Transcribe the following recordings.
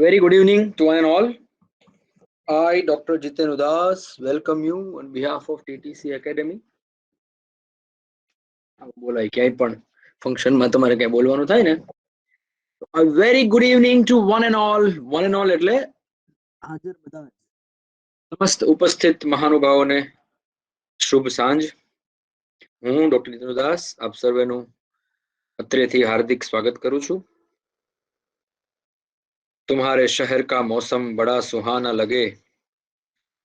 Very good evening to one and all. I, Dr. Jiten Udas, welcome you on behalf of TTC Academy. બોલાય ક્યાંય પણ ફંક્શનમાં તમારે ક્યાંય બોલવાનું થાય ને A very good evening to one and all. One and all એટલે હાજર બધા સમસ્ત ઉપસ્થિત મહાનુભાવોને શુભ સાંજ. હું ડોક્ટર જીતેન ઉદાસ આપ સર્વેનું અત્રેથી હાર્દિક સ્વાગત કરું છું. तुम्हारे शहर का मौसम बड़ा सुहाना लगे,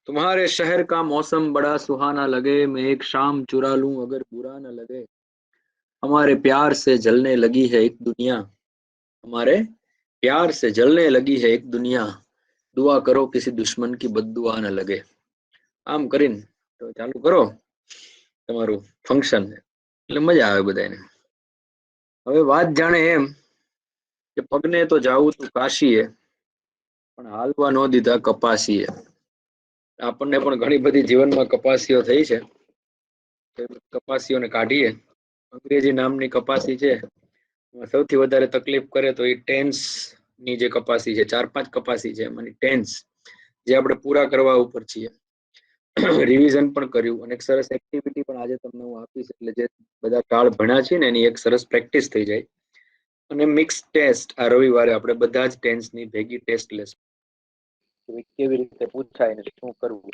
तुम्हारे शहर का मौसम बड़ा सुहाना लगे, मैं एक शाम चुरा लूं अगर बुरा न लगे, हमारे प्यार से जलने लगी है एक दुनिया, हमारे प्यार से जलने लगी है एक दुनिया, दुआ करो किसी दुश्मन की बद्दुआ न लगे. આમ કરીને તો ચાલુ કરો તમારું ફંક્શન એટલે મજા આવે બધાને. હવે વાત જાણે એમ કે પગને તો જાવું તું કાશીએ પણ હાલવા ન દીધા કપાસીએ. આપણને પણ ઘણી બધી જીવનમાં કપાસીઓ થઈ છે, કપાસીઓને કાઢીએ. અંગ્રેજી નામની કપાસી છે, સૌથી વધારે તકલીફ કરે તો એ ટેન્સ ની જે કપાસી છે, 4-5 કપાસી છે એમાંની ટેન્સ જે આપણે પૂરા કરવા ઉપર છીએ. રિવિઝન પણ કર્યું અને એક સરસ એક્ટિવિટી પણ આજે તમને હું આપીશ, એટલે જે બધા કાળ ભણ્યા છે ને એની એક સરસ પ્રેક્ટિસ થઈ જાય. અને મિક્સ ટેસ્ટ આ રવિવારે આપણે બધા જ ટેન્સની ભેગી ટેસ્ટ લેશું, કેવી રીતે પૂછાય ને શું કરવું.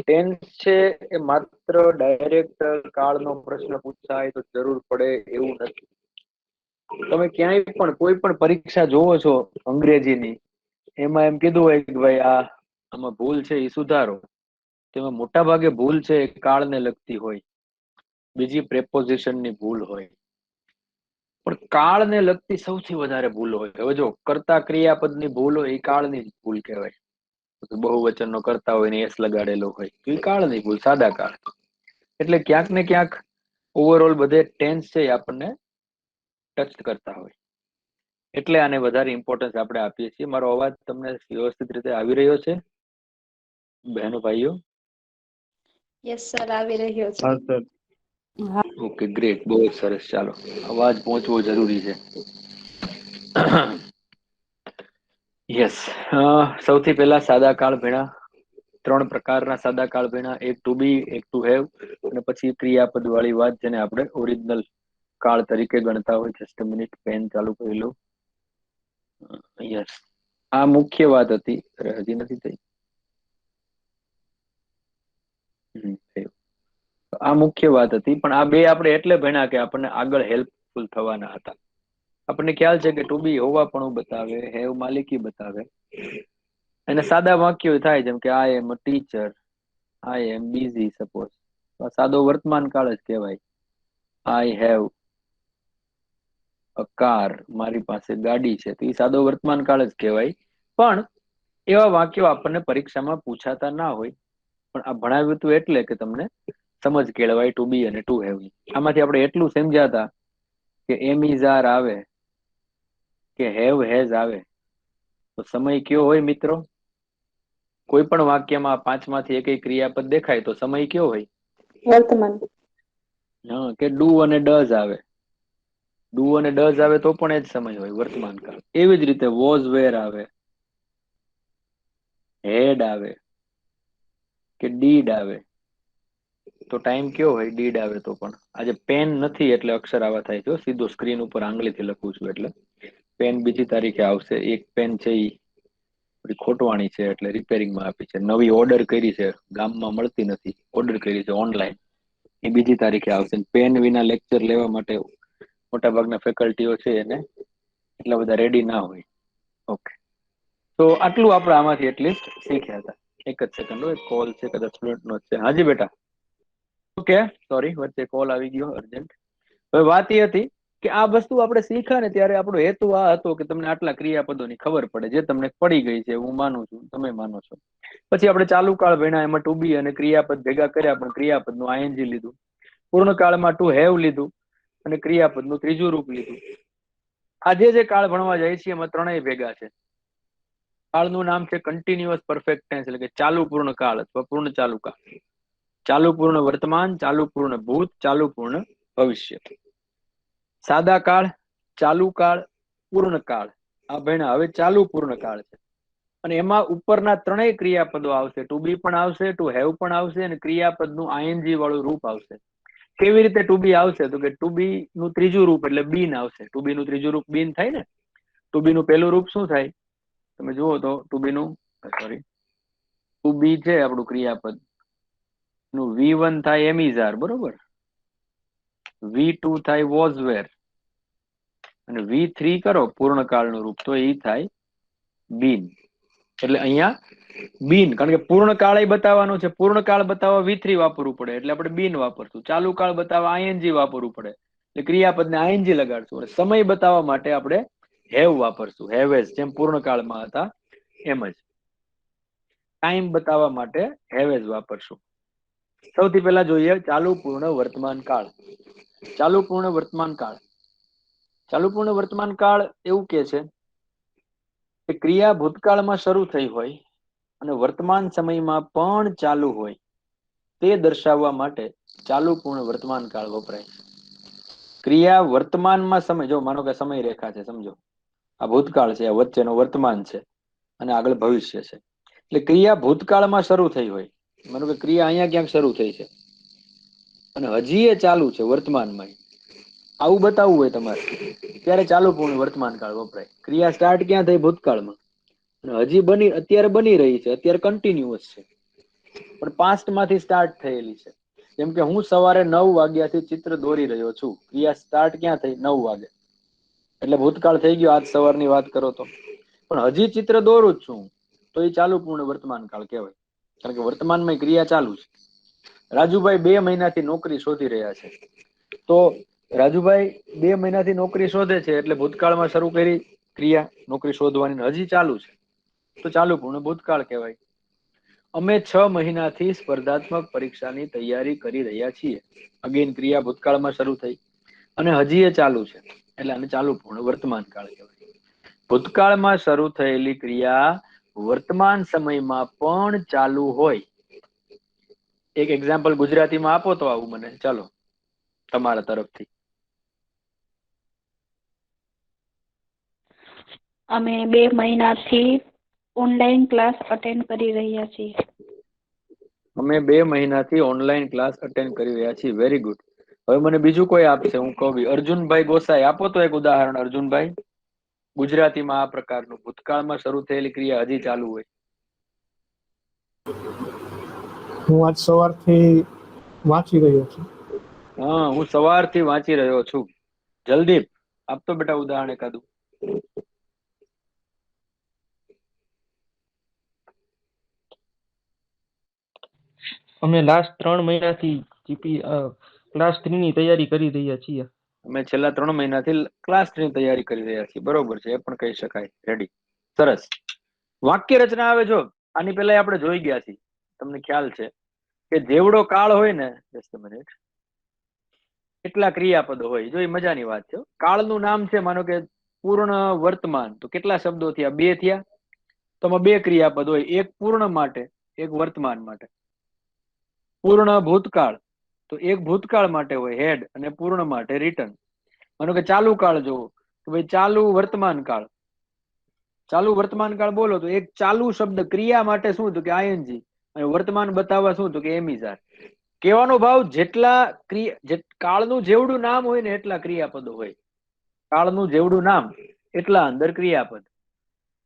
ટેન્સ છે એ માત્ર ડાયરેક્ટ કાળનો પ્રશ્ન પૂછાય તો જરૂર પડે એવું નથી. તમે ક્યાંય પણ કોઈ પણ પરીક્ષા જોવો છો અંગ્રેજીની, એમાં એમ કીધું હોય કે ભાઈ આમાં ભૂલ છે એ સુધારો, તેમાં મોટા ભાગે ભૂલ છે એ કાળને લગતી હોય, બીજી પ્રેપોઝિશનની ભૂલ હોય. પણ કાળને લગતી સૌથી વધારે ભૂલ હોય. હવે જો કર્તા ક્રિયાપદની ભૂલ હોય એ કાળની જ ભૂલ કહેવાય. બહુવચનનો કરતા હોય ને એસ લગાડેલો હોય તો એ કાળની ભૂલ, સાદા કાળ. એટલે ક્યાંક ને ક્યાંક ઓવરઓલ બધે ટેન્સ છે એ આપણને ટચ કરતા હોય, એટલે આને વધારે ઇમ્પોર્ટન્સ આપણે આપીએ છીએ. મારો અવાજ તમને વ્યવસ્થિત રીતે આવી રહ્યો છે બહેનો ભાઈઓ? યસ સર, આવી રહ્યો છે. હા સર. ઓકે, ગ્રેટ, બહુ જ સરસ. ચાલો, અવાજ પહોંચવો જરૂરી છે. યસ, સૌથી પહેલા સાદા કાળ ભેણા. 3 પ્રકારના સાદા કાળ ભેણા, એક ટુ બી, એક ટુ હેવ અને પછી ક્રિયાપદ વાળી વાત જેને આપણે ઓરિજિનલ કાળ તરીકે ગણતા હોય. જસ્ટ મિનિટ, પેન ચાલુ કરી લો. યસ, આ મુખ્ય વાત હતી. હજી નથી થઈ. આ મુખ્ય વાત હતી, પણ આ બે આપણે એટલે ભણ્યા કે આપણને આગળ હેલ્પફુલ થવાના હતા. આપણને ખ્યાલ છે કે ટુ બી હોવાપણું બતાવે, હેવ માલિકી બતાવે, અને સાદા વાક્યો થાય જેમ કે I am a teacher, I am busy, suppose. સાદો વર્તમાન કાળ જ કહેવાય. આઈ હેવ અ કાર, મારી પાસે ગાડી છે, તો એ સાદો વર્તમાન કાળ જ કહેવાય. પણ એવા વાક્યો આપણને પરીક્ષામાં પૂછાતા ના હોય, પણ આ ભણાવ્યું હતું એટલે કે તમને સમજ કેળવાય ટુ બી અને ટુ હેવ. આમાંથી આપણે એટલું સમજ્યા કે એમ ઇઝ આર આવે કે હેવ હેઝ આવે તો સમય કયો હોય મિત્રો? કોઈ પણ વાક્યમાં 5માંથી એક ક્રિયાપદ દેખાય તો સમય કયો હોય? વર્તમાન. હા, કે ડુ અને ડઝ આવે, ડુ અને ડઝ આવે તો પણ એ જ સમય હોય, વર્તમાન કાળ. એવી જ રીતે વોઝ વેર આવે, હેડ આવે કે ડીડ આવે તો ટાઈમ કયો હોય? ડીડ આવે તો પણ. આજે પેન નથી એટલે અક્ષર આવા થાય છે. સીધો સ્ક્રીન ઉપર આંગળીથી લખું છું એટલે પેન બીજી તારીખે આવશે. એક પેન છે એ ખોટવાણી છે એટલે રિપેરિંગમાં આપી છે. નવી ઓર્ડર કરી છે, ગામમાં મળતી નથી, ઓર્ડર કરી છે ઓનલાઈન, એ બીજી તારીખે આવશે. પેન વિના લેક્ચર લેવા માટે મોટા ભાગના ફેકલ્ટીઓ છે એને એટલા બધા રેડી ના હોય. ઓકે, તો આટલું આપણે આમાંથી એટલીસ્ટ શીખ્યા હતા. એક જ સેકન્ડ, એક કોલ છે, કદાચ સ્ટુડન્ટનો જ છે. હાજી બેટા. ઓકે, સોરી, વચ્ચે કોલ આવી ગયો અર્જન્ટ. હવે વાત એ હતી કે આ વસ્તુ આપણે શીખ્યા ને ત્યારે આપણો હેતુ આ હતો કે તમને આટલા ક્રિયાપદોની ખબર પડે, જે તમને પડી ગઈ છે હું માનું છું, તમે માનો છો. પછી આપણે ચાલુ કાળ ભણ્યા, એમાં ટુ બી અને ક્રિયાપદ ભેગા કર્યા, પણ ક્રિયાપદનું આઈએનજી લીધું. પૂર્ણકાળમાં ટુ હેવ લીધું અને ક્રિયાપદનું ત્રીજું રૂપ લીધું. આજે જે કાળ ભણવા જાય છે એમાં ત્રણેય ભેગા છે. કાળનું નામ છે કન્ટિન્યુઅસ પરફેક્ટ ટેન્સ, એટલે કે ચાલુ પૂર્ણ કાળ અથવા પૂર્ણ ચાલુ કાળ. ચાલુ પૂર્ણ વર્તમાન, ચાલુ પૂર્ણ ભૂત, ચાલુ પૂર્ણ ભવિષ્ય. સાદા કાળ, ચાલુ કાળ, પૂર્ણ કાળ આ ભણ્યા. હવે ચાલુ પૂર્ણકાળ છે અને એમાં ઉપરના ત્રણેય ક્રિયાપદો આવશે. ટુ બી પણ આવશે, ટુ હેવ પણ આવશે અને ક્રિયાપદનું આઈએનજી વાળું રૂપ આવશે. કેવી રીતે ટુ બી આવશે? તો કે ટુ બી નું ત્રીજું રૂપ એટલે બીન આવશે. ટુ બી નું ત્રીજું રૂપ બીન થાય ને. ટુ બી નું પહેલું રૂપ શું થાય? તમે જુઓ તો ટુ બી નું, સોરી, ટુ બી છે આપણું ક્રિયાપદ નું V1 થાય એમિઝાર, બરોબર. V2 થાય વોઝ વેર અને V3 કરો પૂર્ણકાળનું રૂપ તો એ થાય બીન. એટલે અહીંયા બીન, કારણ કે પૂર્ણકાળ બતાવવાનું છે. પૂર્ણકાળ બતાવવા V3 વાપરવું પડે એટલે આપણે બીન વાપરશું. ચાલુ કાળ બતાવવા આઈએનજી વાપરવું પડે એટલે ક્રિયાપદને આઈએનજી લગાડશું. અને સમય બતાવવા માટે આપણે હેવ વાપરશું. હેવેઝ, જેમ પૂર્ણકાળમાં હતા એમ જ. ટાઈમ બતાવવા માટે હેવેઝ વાપરશું. સૌથી પહેલા જોઈએ ચાલુ પૂર્ણ વર્તમાન કાળ. ચાલુ પૂર્ણ વર્તમાન કાળ. ચાલુ પૂર્ણ વર્તમાન કાળ એવું કે છે કે ક્રિયા ભૂતકાળમાં શરૂ થઈ હોય અને વર્તમાન સમયમાં પણ ચાલુ હોય તે દર્શાવવા માટે ચાલુ પૂર્ણ વર્તમાન કાળ વપરાય. ક્રિયા વર્તમાનમાં સમય, જો માનો કે સમય રેખા છે, સમજો આ ભૂતકાળ છે, આ વચ્ચેનો વર્તમાન છે અને આગળ ભવિષ્ય છે. એટલે ક્રિયા ભૂતકાળમાં શરૂ થઈ હોય, માનો કે ક્રિયા અહીંયા ક્યાંક શરૂ થઈ છે અને હજી એ ચાલુ છે વર્તમાનમાં, આવું બતાવવું હોય તમારે ત્યારે ચાલુ પૂર્ણ વર્તમાન કાળ વપરાય. ક્રિયા સ્ટાર્ટ ક્યાં થઈ? ભૂતકાળમાં. અને હજી બની, અત્યારે બની રહી છે, અત્યારે કન્ટિન્યુઅસ છે પણ પાસ્ટ માંથી સ્ટાર્ટ થયેલી છે. જેમ કે હું સવારે 9 વાગ્યાથી ચિત્ર દોરી રહ્યો છું. ક્રિયા સ્ટાર્ટ ક્યાં થઈ? 9 વાગે, એટલે ભૂતકાળ થઈ ગયો. આજ સવારની વાત કરો તો. પણ હજી ચિત્ર દોરું જ છું તો એ ચાલુ પૂર્ણ વર્તમાન કાળ કહેવાય, કારણ કે વર્તમાનમાં ક્રિયા ચાલુ છે. રાજુભાઈ 2 મહિનાથી નોકરી શોધી રહ્યા છે, તો રાજુભાઈ 2 મહિનાથી નોકરી શોધે છે એટલે ભૂતકાળમાં શરૂ કરી ક્રિયા નોકરી શોધવાની, હજી ચાલુ છે તો ચાલુ પૂર્ણ ભૂતકાળ કહેવાય. અમે 6 મહિનાથી સ્પર્ધાત્મક પરીક્ષાની તૈયારી કરી રહ્યા છીએ. અગેન ક્રિયા ભૂતકાળમાં શરૂ થઈ અને હજી એ ચાલુ છે એટલે આને ચાલુ પૂર્ણ વર્તમાન કાળ કહેવાય. ભૂતકાળમાં શરૂ થયેલી ક્રિયા વર્તમાન સમયમાં પણ ચાલુ હોય. એક એક્ઝામ્પલ ગુજરાતીમાં આપો તો આવું મને, ચાલો તમારા તરફથી. અમે 2 મહિનાથી ઓનલાઈન ક્લાસ અટેન્ડ કરી રહ્યા છીએ. અમે 2 મહિનાથી ઓનલાઈન ક્લાસ અટેન્ડ કરી રહ્યા છીએ. Very good. હવે મને બીજું કોઈ આપશે, હું કહું. અર્જુનભાઈ ગોસાઈ આપો તો એક ઉદાહરણ. અર્જુનભાઈ, ગુજરાતીમાં આ પ્રકારનું ભૂતકાળમાં શરૂ થયેલી ક્રિયા હજી ચાલુ હોય. હું આજ સવારથી વાંચી રહ્યો છું. હા, હું સવારથી વાંચી રહ્યો છું. જલદીપ આપતો બેટા ઉદાહરણ એકાદું. અમે લાસ્ટ 3 મહિનાથી ક્લાસ 3 ની તૈયારી કરી રહ્યા છીએ. અમે છેલ્લા 3 મહિનાથી ક્લાસ 3 ની તૈયારી કરી રહ્યા છીએ. બરોબર છે, એ પણ કહી શકાય. રેડી, સરસ. વાક્ય રચના આવે. જો આની પહેલા આપણે જોઈ ગયા છીએ, તમને ખ્યાલ છે કે જેવડો કાળ હોય ને, જસ્ટ મિનિટ, કેટલા ક્રિયાપદો હોય. જો એ મજાની વાત છે. કાળનું નામ છે, માનો કે પૂર્ણ વર્તમાન, તો કેટલા શબ્દો થયા? 2 થયા. તો આમાં 2 ક્રિયાપદ હોય, એક પૂર્ણ માટે, એક વર્તમાન માટે. પૂર્ણ ભૂતકાળ તો એક ભૂતકાળ માટે હોય હેડ અને પૂર્ણ માટે રિટર્ન. માનો કે ચાલુ કાળ જોવો તો ભાઈ ચાલુ વર્તમાન કાળ. ચાલુ વર્તમાન કાળ બોલો તો એક ચાલુ શબ્દ ક્રિયા માટે શું હતું કે આઈએનજી, અને વર્તમાન બતાવવા શું હતું કે એમિઝાર. કહેવાનો ભાવ જેટલા કાળનું જેવડું નામ હોય ને એટલા ક્રિયાપદો હોય. કાળનું જેવડું નામ એટલા અંદર ક્રિયાપદ.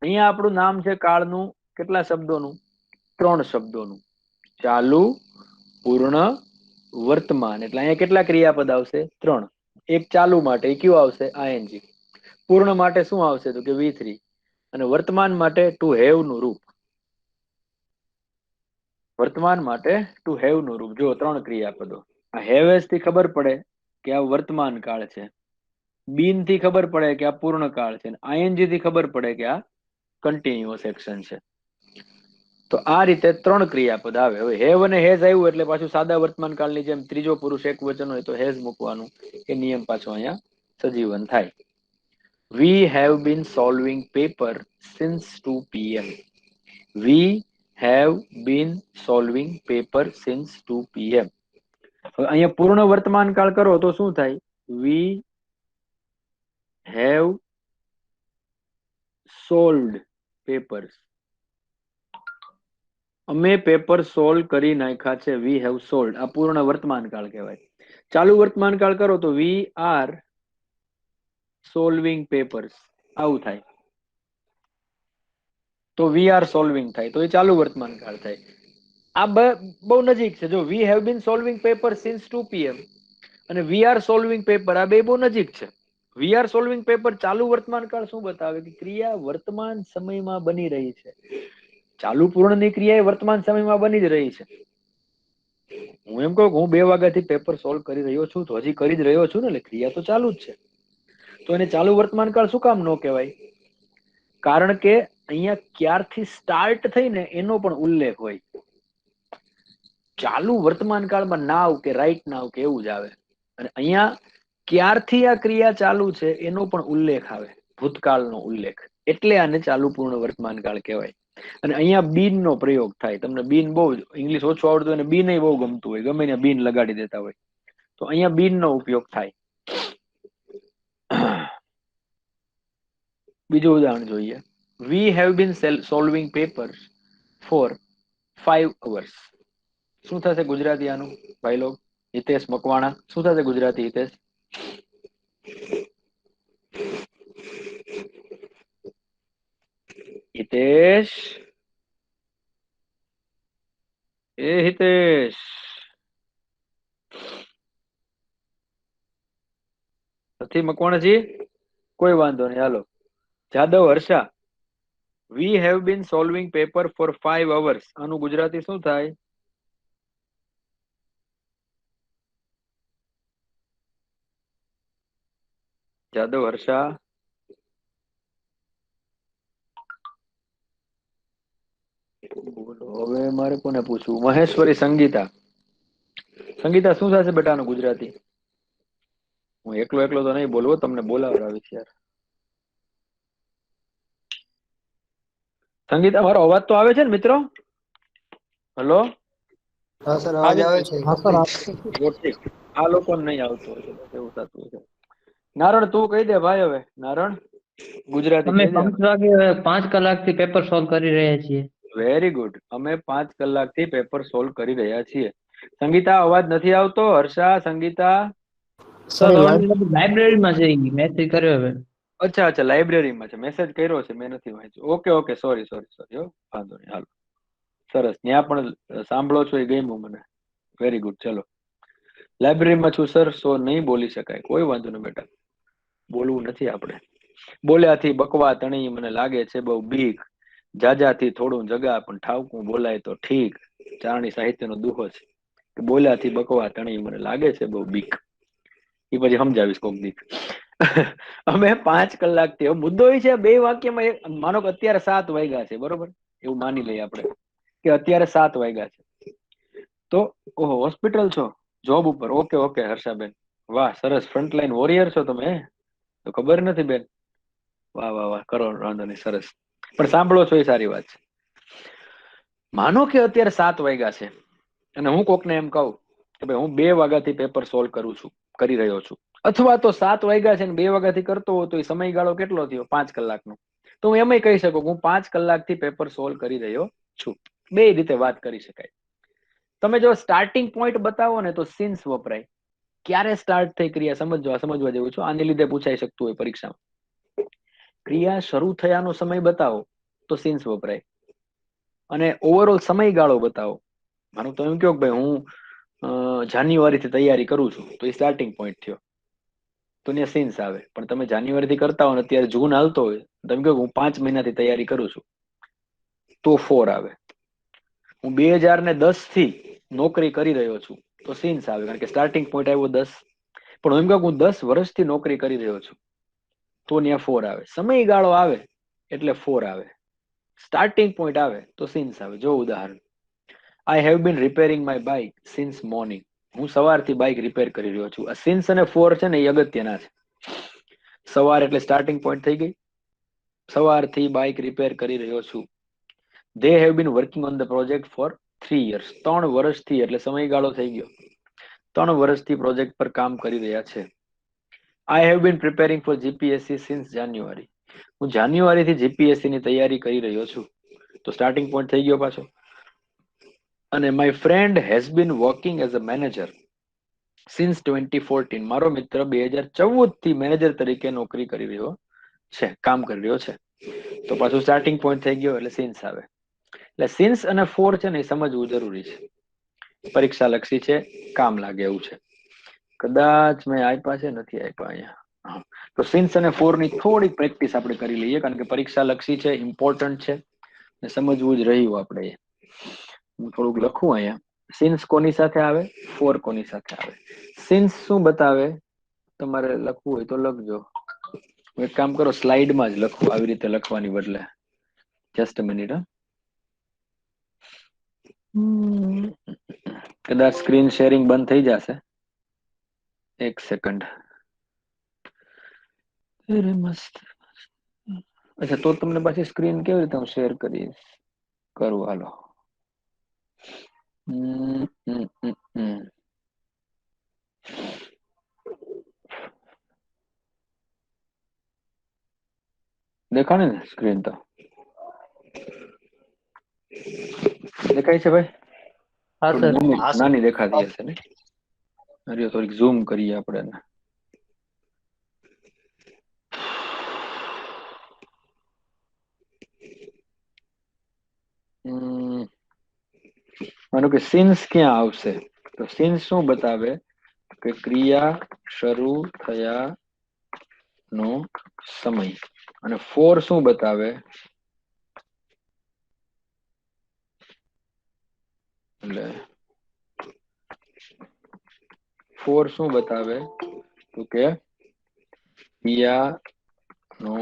અહીંયા આપણું નામ છે કાળનું, કેટલા શબ્દોનું? 3 શબ્દોનું. ચાલુ, પૂર્ણ, વર્તમાન. એટલે અહીંયા કેટલા ક્રિયાપદ આવશે? 3. એક ચાલુ માટે કયું આવશે? આઈએનજી. પૂર્ણ માટે શું આવશે તો કે V3 અને વર્તમાન માટે ટુ હેવ નું રૂપ. વર્તમાન માટે ટુ હેવ નું રૂપ. જો 3 ક્રિયાપદો. આ હેવેસ થી ખબર પડે કે આ વર્તમાન કાળ છે. બીન થી ખબર પડે કે આ પૂર્ણ કાળ છે. આઈએનજી થી ખબર પડે કે આ કન્ટિન્યુઅસ એક્શન છે. તો આ રીતે 3 ક્રિયાપદ આવે. હવે હેવ અને હેઝ આવ્યું એટલે પાછું સાદા વર્તમાન કાળની જેમ ત્રીજો પુરુષ એક વચન હોય તો હેઝ મૂકવાનું, એ નિયમ પાછો અહીંયા સજીવન થાય. We have been solving paper since 2 p.m. We have been solving paper since 2 p.m. હવે અહીંયા પૂર્ણ વર્તમાન કાળ કરો તો શું થાય? We have solved papers. અમે પેપર સોલ્વ કરી નાખ્યા છે. We have sold. આ પૂર્ણ વર્તમાન કાળ કહેવાય. ચાલુ વર્તમાન કાળ કરો તો વી આર સોલ્વિંગ પેપર્સ, આવું થાય. તો વી આર સોલ્વિંગ થાય તો એ ચાલુ વર્તમાન કાળ થાય. આ બહુ નજીક છે. જો વી have been solving paper since 2 PM અને વી આર સોલ્વિંગ પેપર, આ બે બહુ નજીક છે. વી આર સોલ્વિંગ પેપર ચાલુ વર્તમાન કાળ શું બતાવે કે ક્રિયા વર્તમાન સમયમાં બની રહી છે. ચાલુ પૂર્ણની ક્રિયા એ વર્તમાન સમયમાં બની જ રહી છે. હું એમ કહું હું 2 વાગ્યાથી પેપર સોલ્વ કરી રહ્યો છું તો હજી કરી જ રહ્યો છું ને, એટલે ક્રિયા તો ચાલુ જ છે. તો એને ચાલુ વર્તમાન કાળ શું કામ ન કહેવાય? કારણ કે અહીંયા ક્યારથી સ્ટાર્ટ થઈને એનો પણ ઉલ્લેખ હોય. ચાલુ વર્તમાન કાળમાં નાવ કે રાઈટ નાવ કે એવું જ આવે, અને અહીંયા ક્યારથી આ ક્રિયા ચાલુ છે એનો પણ ઉલ્લેખ આવે, ભૂતકાળનો ઉલ્લેખ. એટલે આને ચાલુ પૂર્ણ વર્તમાન કાળ કહેવાય. અને અહીંયા બીન નો પ્રયોગ થાય. તમને બીન બહુ ઇંગ્લિશ ઓછું આવડતું હોય ને બીન બહુ ગમતું હોય, ગમે ત્યાં બીન લગાડી દેતા હોય, તો અહીંયા બીન નો ઉપયોગ થાય. બીજું ઉદાહરણ જોઈએ. We have been solving papers for 5 hours. શું થશે ગુજરાતી આનું ભાઈ લોગ? હિતેશ મકવાણા, શું થશે ગુજરાતી હિતેશ? હિતેશ, એ હિતેશ, નથી મકવાણાજી? કોઈ વાંધો નહીં, હાલો. Jadav Harsha, we have been solving paper for 5 hours. આનું ગુજરાતી શું થાય? જાદવ હર્ષા, બોલો હવે મારે કોને પૂછવું? મહેશ્વરી સંગીતા, સંગીતા શું થશે બેટા આનું ગુજરાતી? હું એકલો એકલો તો નહીં બોલવો, તમને બોલાવડાવીશ યાર. સંગીતા, મારો અવાજ તો આવે છે ને મિત્રો? હલો, હા સર, અવાજ આવે છે. હા સર. આ લોકો નહીં આવતો હોય તો એવું થતું છે. નારણ તું કહી દે ભાઈ, હવે નારણ ગુજરાતી અમે કહી દે. 5 કલાકથી પેપર સોલ્વ કરી રહ્યા છીએ. Very good. અમે 5 કલાકથી પેપર સોલ્વ કરી રહ્યા છીએ. સંગીતા અવાજ નથી આવતો? હર્ષા, સંગીતા? સર લાઇબ્રેરીમાં છે, મેસેજ કર્યો હવે. અચ્છા અચ્છા, લાઇબ્રેરીમાં છે, મેસેજ કર્યો છે, મેં નથી વાંચ્યો. Okay okay, sorry sorry sorry, હો વાંધો નહીં, હાલો. સરસ, ત્યાં પણ સાંભળો છો એ ગમ્યું મને. Very good. ચલો, લાઇબ્રેરીમાં છું સર, સો નહીં બોલી શકાય. કોઈ વાંધો નહીં બેટા, બોલવું નથી આપણે. બોલ્યાથી બકવા તણી મને લાગે છે બહુ બીક, જાજાથી થોડું જગા પણ ઠાવકું બોલાય તો ઠીક. ચારણી સાહિત્યનો દુહો છે કે બોલ્યાથી બકવા તણી મને લાગે છે બહુ બીક. એ પછી સમજાવીશ કોક દીક. અમે 5 કલાકથી, મુદ્દો એ છે 2 વાક્યમાં માનો કે અત્યારે 7 વાગ્યા છે, બરોબર? એવું માની લઈએ આપણે કે અત્યારે 7 વાગ્યા છે, તો ઓહો હોસ્પિટલ છો, જોબ ઉપર? ઓકે ઓકે હર્ષાબેન, વાહ સરસ, ફ્રન્ટલાઈન વોરિયર છો તમે, તો ખબર નથી બેન. વાહ વાહ વાહ, કરો, વાંધો નહીં, સરસ. પણ સાંભળો છો એ સારી વાત છે. માનો કે અત્યારે 7 વાગ્યા છે અને હું કોકને એમ કહું કે ભાઈ હું 2 વાગ્યાથી પેપર સોલ્વ કરું છું, કરી રહ્યો છું, અથવા તો 7 વાગ્યા છે ને 2 વાગ્યાથી કરતો હોય તો એ સમયગાળો કેટલો થયો? 5 કલાકનો. તો હું એમ કહી શકું હું 5 કલાકથી પેપર સોલ્વ કરી રહ્યો છું. બે રીતે વાત કરી શકાય. તમે જો સ્ટાર્ટિંગ પોઈન્ટ બતાવો ને તો સિન્સ વપરાય. ક્યારે સ્ટાર્ટ થઈ ક્રિયા સમજવા જેવું છું, આને લીધે પૂછાઈ શકતું હોય પરીક્ષામાં. ક્રિયા શરૂ થયાનો સમય બતાવો તો સિન્સ વપરાય, અને ઓવરઓલ સમયગાળો બતાવો. માનું તો એમ કહો ભાઈ હું જાન્યુઆરીથી તૈયારી કરું છું, તો એ સ્ટાર્ટિંગ પોઈન્ટ થયો, તો ત્યાં સિન્સ આવે. પણ તમે જાન્યુઆરીથી કરતા હો ને અત્યારે જૂન હાલતો હોય, તમે કહો હું 5 મહિનાથી તૈયારી કરું છું, તો 4 આવે. હું 2010 થી નોકરી કરી રહ્યો છું, તો સિન્સ આવે, કારણ કે સ્ટાર્ટિંગ પોઈન્ટ આવ્યો 10. પણ એમ કહું હું 10 વર્ષથી નોકરી કરી રહ્યો છું, તો ત્યાં 4 આવે. સમયગાળો આવે એટલે 4 આવે, સ્ટાર્ટિંગ પોઈન્ટ આવે તો સિન્સ આવે. જો ઉદાહરણ, આઈ have bin repairing my bike since morning. હું સવારથી બાઇક રિપેર કરી રહ્યો છું. આ સિન્સ અને 4 છે ને એ અગત્યના છે. સવાર એટલે સ્ટાર્ટિંગ પોઈન્ટ થઈ ગઈ, સવારથી બાઇક રિપેર કરી રહ્યો છું. they have been working on the project for 3 years. 3 વર્ષથી, એટલે સમયગાળો થઈ ગયો, 3 વર્ષથી પ્રોજેક્ટ પર કામ કરી રહ્યા છે. I have been preparing for GPSC since January. હું જાન્યુઆરી થી જીપીએસસી ની તૈયારી કરી રહ્યો છું. તો સ્ટાર્ટિંગ પોઈન્ટ થઈ ગયો પાછો. અને my friend has been working as a manager since 2014. મારો મિત્ર 2014 થી મેનેજર તરીકે નોકરી કરી રહ્યો છે, કામ કરી રહ્યો છે. તો પાછું સ્ટાર્ટિંગ પોઈન્ટ થઈ ગયો એટલે સિન્સ આવે. એટલે સિન્સ અને ફોર છે ને એ સમજવું જરૂરી છે. પરીક્ષા લક્ષી છે, કામ લાગે એવું છે. કદાચ મેં આપ્યા છે, નથી આપ્યા અહીંયા. તો સિન્સ અને ફોર ની થોડી પ્રેક્ટિસ આપણે કરી લઈએ, કારણ કે પરીક્ષા લક્ષી છે, ઇમ્પોર્ટન્ટ છે, ને સમજવું જ રહ્યું આપણે. હું થોડુંક લખું અહીંયા. સિન્સ કોની સાથે આવે, ફોર કોની સાથે આવે. સિન્સ શું બતાવે, તમારે લખવું હોય તો લખજો. એક કામ કરો, સ્લાઇડમાં જ લખો, આવી રીતે લખવાની બદલે. Just a minute. કદાચ સ્ક્રીન શેરિંગ બંધ થઈ જશે, 1 સેકન્ડ. મસ્ત. અચ્છા, તો તમને પાછી સ્ક્રીન કેવી રીતે હું શેર કરીશ? કરું, હાલો. દેખાણે ને સ્ક્રીન? તો દેખાય છે ભાઈ? હા સર. નાની દેખાતી હશે ને? અરે થોડીક ઝૂમ કરીએ આપણે. માનો કે સિન્સ ક્યાં આવશે? તો સિન્સ શું બતાવે કે ક્રિયા શરૂ થયા નો સમય. અને ફોર શું બતાવે? એટલે ફોર શું બતાવે તો કે ક્રિયા નો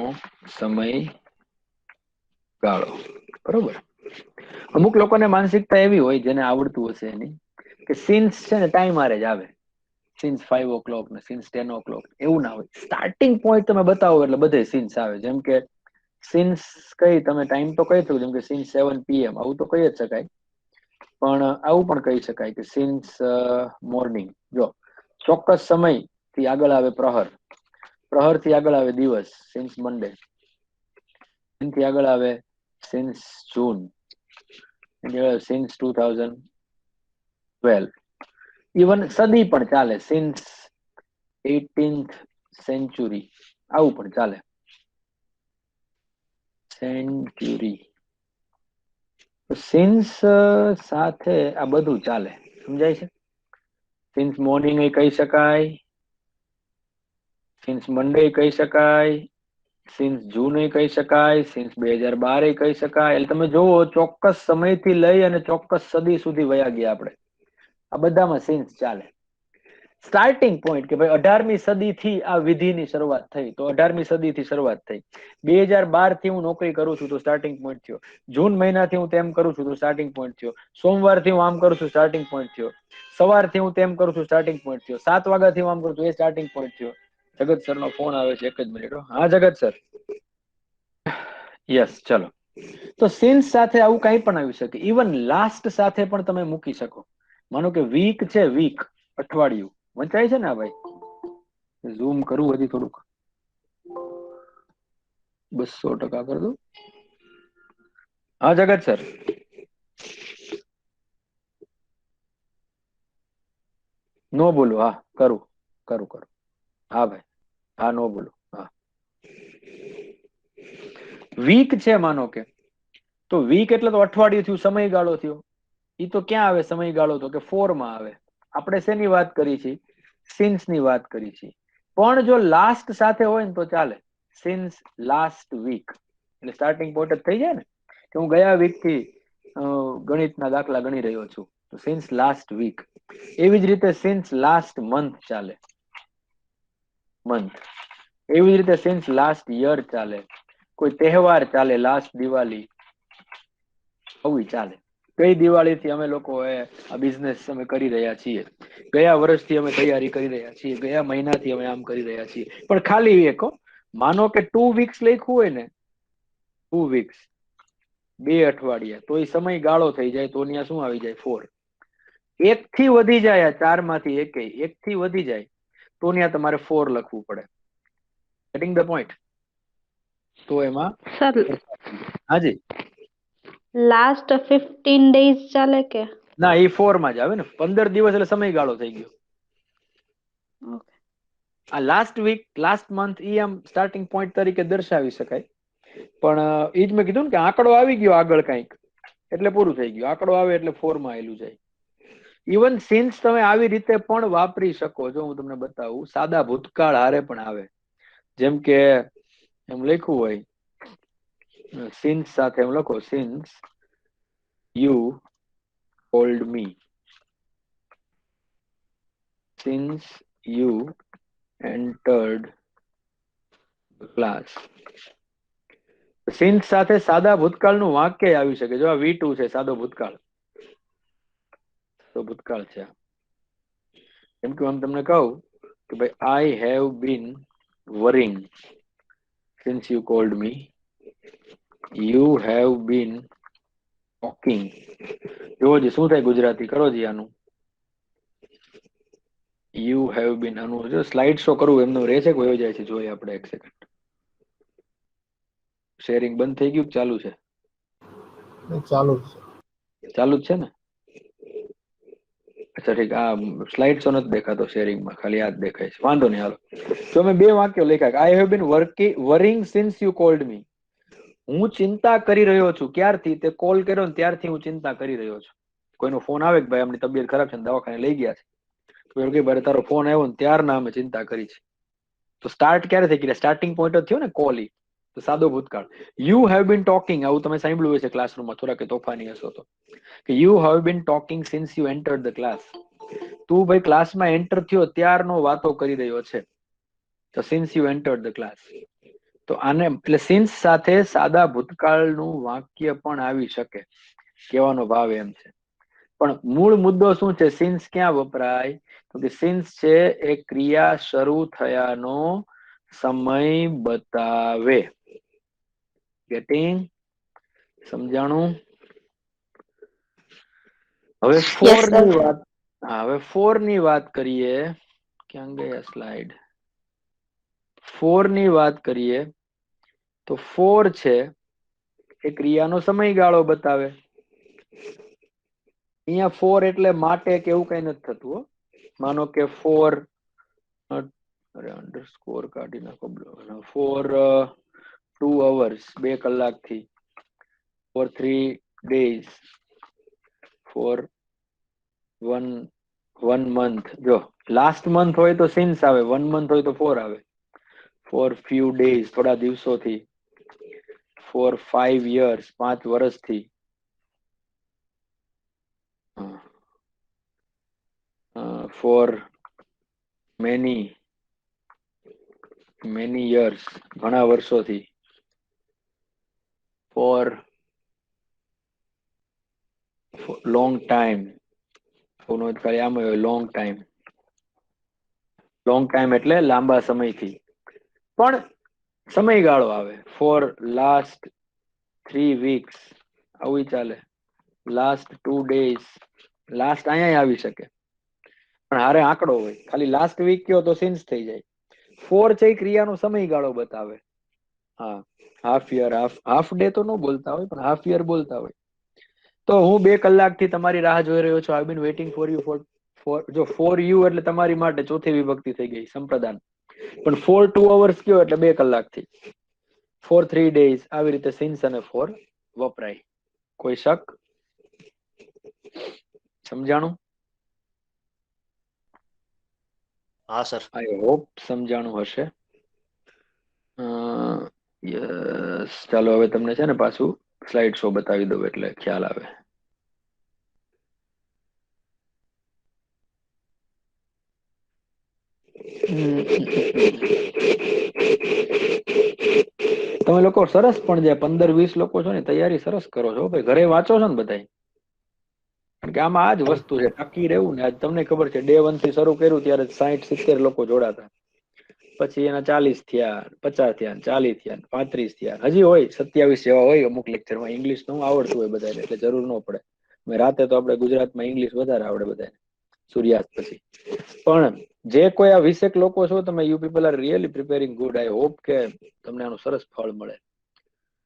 સમય ગાળો. બરોબર. અમુક લોકોને માનસિકતા એવી હોય, જેને આવડતું હશે એની, કે સિન્સ છે ને ટાઈમ આરે જ આવે. સિન્સ 5 o'clock ને સિન્સ 10 o'clock એવું ના હોય. સ્ટાર્ટિંગ પોઈન્ટ તમે બતાવો એટલે બધે સિન્સ આવે. જેમ કે સિન્સ કઈ તમે ટાઈમ તો કહી શકો, જેમ કે સિન્સ 7 PM આવું તો કહી જ શકાય. પણ આવું પણ કહી શકાય કે સિન્સ મોર્નિંગ. જો ચોક્કસ સમય થી આગળ આવે પ્રહર, પ્રહર થી આગળ આવે દિવસ, સિન્સ મંડે. એનાથી આગળ આવે સિન્સ જૂન, સિન્સ 2012. ઇવન સદી પણ ચાલે, સિન્સ 18th સેન્ચુરી, આવું પણ ચાલે. સેન્ચુરી. સિન્સ સાથે આ બધું ચાલે, સમજાય છે? સિન્સ મોર્નિંગ એ કહી શકાય, સિન્સ મંડે કહી શકાય, સિન્સ જૂન એ કહી શકાય, સિન્સ 2012 એ કહી શકાય. એટલે તમે જોવો, ચોક્કસ સમયથી લઈ અને ચોક્કસ સદી સુધી વયા ગયા આપણે. આ બધામાં સિન્સ ચાલે. સ્ટાર્ટિંગ પોઈન્ટ કે ભાઈ 18મી સદીથી આ વિધિની શરૂઆત થઈ, તો 18મી સદીથી શરૂઆત થઈ. 2012 થી હું નોકરી કરું છું, તો સ્ટાર્ટિંગ પોઈન્ટ થયો. જૂન મહિનાથી હું તેમ કરું છું, તો સ્ટાર્ટિંગ પોઈન્ટ થયો. સોમવારથી હું આમ કરું છું, સ્ટાર્ટિંગ પોઈન્ટ થયો. સવારથી હું તેમ કરું છું, સ્ટાર્ટિંગ પોઈન્ટ થયો. 7 વાગ્યાથી હું આમ કરું છું, એ સ્ટાર્ટિંગ પોઈન્ટ થયો. જગત સર નો ફોન આવે છે, 1 જ મિનિટ. હા જગત સર. યસ, ચલો. તો સિન્સ સાથે આવું કઈ પણ આવી શકે. ઇવન લાસ્ટ સાથે પણ તમે મૂકી શકો. માનો કે વીક છે, વીક અઠવાડિયું વંચાય છે ને? આ ભાઈ ઝૂમ કરવું હજી થોડુંક, 200% કરી દો. હા જગત સર. નો બોલો. હા કરું કરું કરું. હા ભાઈ, હા નો બોલો. હા, વીક છે માનો કે, તો વીક એટલે તો અઠવાડિયું થયું, સમયગાળો થયો. એ તો ક્યાં આવે સમયગાળો? તો કે 4 માં આવે. આપણે શેની વાત કરી છે? સિન્સ ની વાત કરી છે. પણ જો લાસ્ટ સાથે હોય ને તો ચાલે. સિન્સ લાસ્ટ વીક એટલે સ્ટાર્ટિંગ પોઈન્ટ જ થઈ જાય ને, કે હું ગયા વીક થી ગણિતના દાખલા ગણી રહ્યો છું, તો સિન્સ લાસ્ટ વીક. એવી જ રીતે સિન્સ લાસ્ટ મંથ ચાલે, મંથ. એવી જ રીતે સિન્સ લાસ્ટ યર ચાલે. કોઈ તહેવાર ચાલે, લાસ્ટ દિવાળી, આવું ચાલે. કઈ દિવાળીથી અમે લોકો આ બિઝનેસ અમે કરી રહ્યા છીએ, ગયા વર્ષથી અમે તૈયારી કરી રહ્યા છીએ, ગયા મહિનાથી અમે આમ કરી રહ્યા છીએ. પણ ખાલી એક, માનો કે 2 વીક્સ લખ્યું હોય ને, 2 વીક્સ 2 અઠવાડિયા, તો એ સમયગાળો થઈ જાય, તો ત્યાં શું આવી જાય? 4. 1 થી વધી જાય, 4 માંથી 1 થી વધી જાય, તો ત્યાં તમારે 4 લખવું પડે. Gating the point? તો એમાં સર હાજી લાસ્ટ 15 ડેઝ ચાલે કે ના, એ 4 માં જ આવે ને. 15 દિવસ એટલે સમયગાળો થઈ ગયો. ઓકે આ લાસ્ટ વીક, લાસ્ટ મંથ એ આમ સ્ટાર્ટિંગ પોઈન્ટ તરીકે દર્શાવી શકાય. પણ એ જ મેં કીધું ને કે આંકડો આવી ગયો આગળ કંઈક એટલે પૂરું થઈ ગયું. આંકડો આવે એટલે 4 માં આવેલું જાય. ઇવન સિન્સ તમે આવી રીતે પણ વાપરી શકો છો. હું તમને બતાવું, સાદા ભૂતકાળ હારે પણ આવે. જેમ કે એમ લખ્યું હોય સિન્સ સાથે એમ લખો, since you cold me, since you entered the class. Since સાથે સાદા ભૂતકાળનું વાક્ય આવી શકે. જો આ V2 છે, સાદો ભૂતકાળ, તો ભૂતકાળ છે. એમ કે આમ તમને કહું કે ભાઈ આઈ have bin worrying since you cold me, you have been talking. જો જી શું થાય ગુજરાતી કરો જી આનું. યુ હેવ બીન, આનું જો સ્લાઇડ શો કરવું એમનું રહે છે, કોઈ જાય છે, જોઈએ આપણે એક સેકન્ડ. શેરિંગ બંધ થઈ ગયું, ચાલુ છે? ચાલુ જ છે. ચાલુ જ છે ને? અચ્છા ઠીક. આ સ્લાઇડ શો નથી દેખાતો શેરિંગમાં, ખાલી આ જ દેખાય છે. વાંધો નહીં, હાલો. તો મેં 2 વાક્યો લખ્યા. આઈ have bin worrying since you cold મી. હું ચિંતા કરી રહ્યો છું. ક્યારથી? તે કોલ કર્યો ને ત્યારથી હું ચિંતા કરી રહ્યો છું. કોઈનો ફોન આવે કે ભાઈ આમની તબિયત ખરાબ છે ને દવાખાને લઈ ગયા છે, તો એવું કે ભાઈ તારો ફોન આવ્યો ને ત્યારના અમે ચિંતા કરી છે. તો સ્ટાર્ટ ક્યારે થઈ ગયા? સ્ટાર્ટિંગ પોઈન્ટ જ થયો ને કોલ. તો સાદો ભૂતકાળ. યુ હેવ બીન ટોકિંગ, આવું તમે સાંભળ્યું હશે ક્લાસરૂમમાં, થોડા કે તોફાની હશો તો, કે you have been talking since you entered the class. તું ભાઈ ક્લાસમાં એન્ટર થયો ત્યારનો વાતો કરી રહ્યો છે. તો since you entered the class. તો આને એટલે સિન્સ સાથે સાદા ભૂતકાળનું વાક્ય પણ આવી શકે, કહેવાનો ભાવ એમ છે. પણ મૂળ મુદ્દો શું છે? સિન્સ ક્યાં વપરાય? તો કે સિન્સ છે એ ક્રિયા શરૂ થયાનો સમય બતાવે. ગેટિંગ? સમજાણું? હવે 4 ની વાત, હા હવે 4 ની વાત કરીએ. ક્યાં ગયા સ્લાઇડ? 4 ની વાત કરીએ તો 4 છે એ ક્રિયાનો સમયગાળો બતાવે. અહીંયા 4 એટલે માટે કે એવું કઈ નથી થતું હો. માનો કે 4 અરે અંડરસ્કોર કાઢી નાખો. 4 2 hours 2 કલાકથી, for 3 days, for 1 month. જો લાસ્ટ મંથ હોય તો સિન્સ આવે, 1 month હોય તો 4 આવે. for few days થોડા દિવસોથી, for 5 years 5 વર્ષથી, for many years ઘણા વર્ષોથી, for long time. Long time એટલે લાંબા સમયથી. પણ સમયગાળો આવે. ફોર લાસ્ટ 3 weeks આવું ચાલે. લાસ્ટ 2 days, લાસ્ટ અહીંયા આવી શકે પણ હારે આંકડો હોય. ખાલી લાસ્ટ વીક કયો તો સિન્સ થઈ જાય. 4 છે ક્રિયાનો સમયગાળો બતાવે. હા, હાફ યર, હાફ ડે તો ન બોલતા હોય પણ હાફ યર બોલતા હોય. તો હું 2 કલાકથી તમારી રાહ જોઈ રહ્યો છું. આઈ બીન વેઇટિંગ ફોર યુ. જો ફોર યુ એટલે તમારી માટે ચોથી વિભક્તિ થઈ ગઈ, સંપ્રદાન. પણ ફોર 2 hours કયો એટલે 2 કલાકથી. ફોર 3 days આવી રીતે સિન્સ અને ફોર વપરાય. કોઈ શક? સમજાણું? હા સર. આઈ હોપ સમજાણું હશે. યસ, ચાલો હવે તમને છે ને પાછું સ્લાઇડ શો બતાવી દઉં એટલે ખ્યાલ આવે. તમે લોકો સરસ પણ જે 15-20 લોકો છો ને તૈયારી સરસ કરો છો ભાઈ. ઘરે વાંચો છો ને બધાય? કારણ કે આમાં આ જ વસ્તુ છે, ટકી રહેવું ને. આજ તમને ખબર છે ડે 1 થી શરૂ કર્યું ત્યારે 60-70 લોકો જોડાતા, પછી એના 40 થયા, 50 થયા, 40 થયા, 35 થયા. હજી હોય 27 જેવા હોય અમુક લેક્ચરમાં. ઇંગ્લિશ નું આવડતું હોય બધાને એટલે જરૂર ન પડે. રાતે તો આપણે ગુજરાતમાં ઇંગ્લિશ વધારે આવડે બધાને સૂર્યાસ્ત પછી. પણ જે કોઈ આ 20 લોકો છો તમે, you people are really preparing good. I hope કે તમને આનું સરસ ફળ મળે.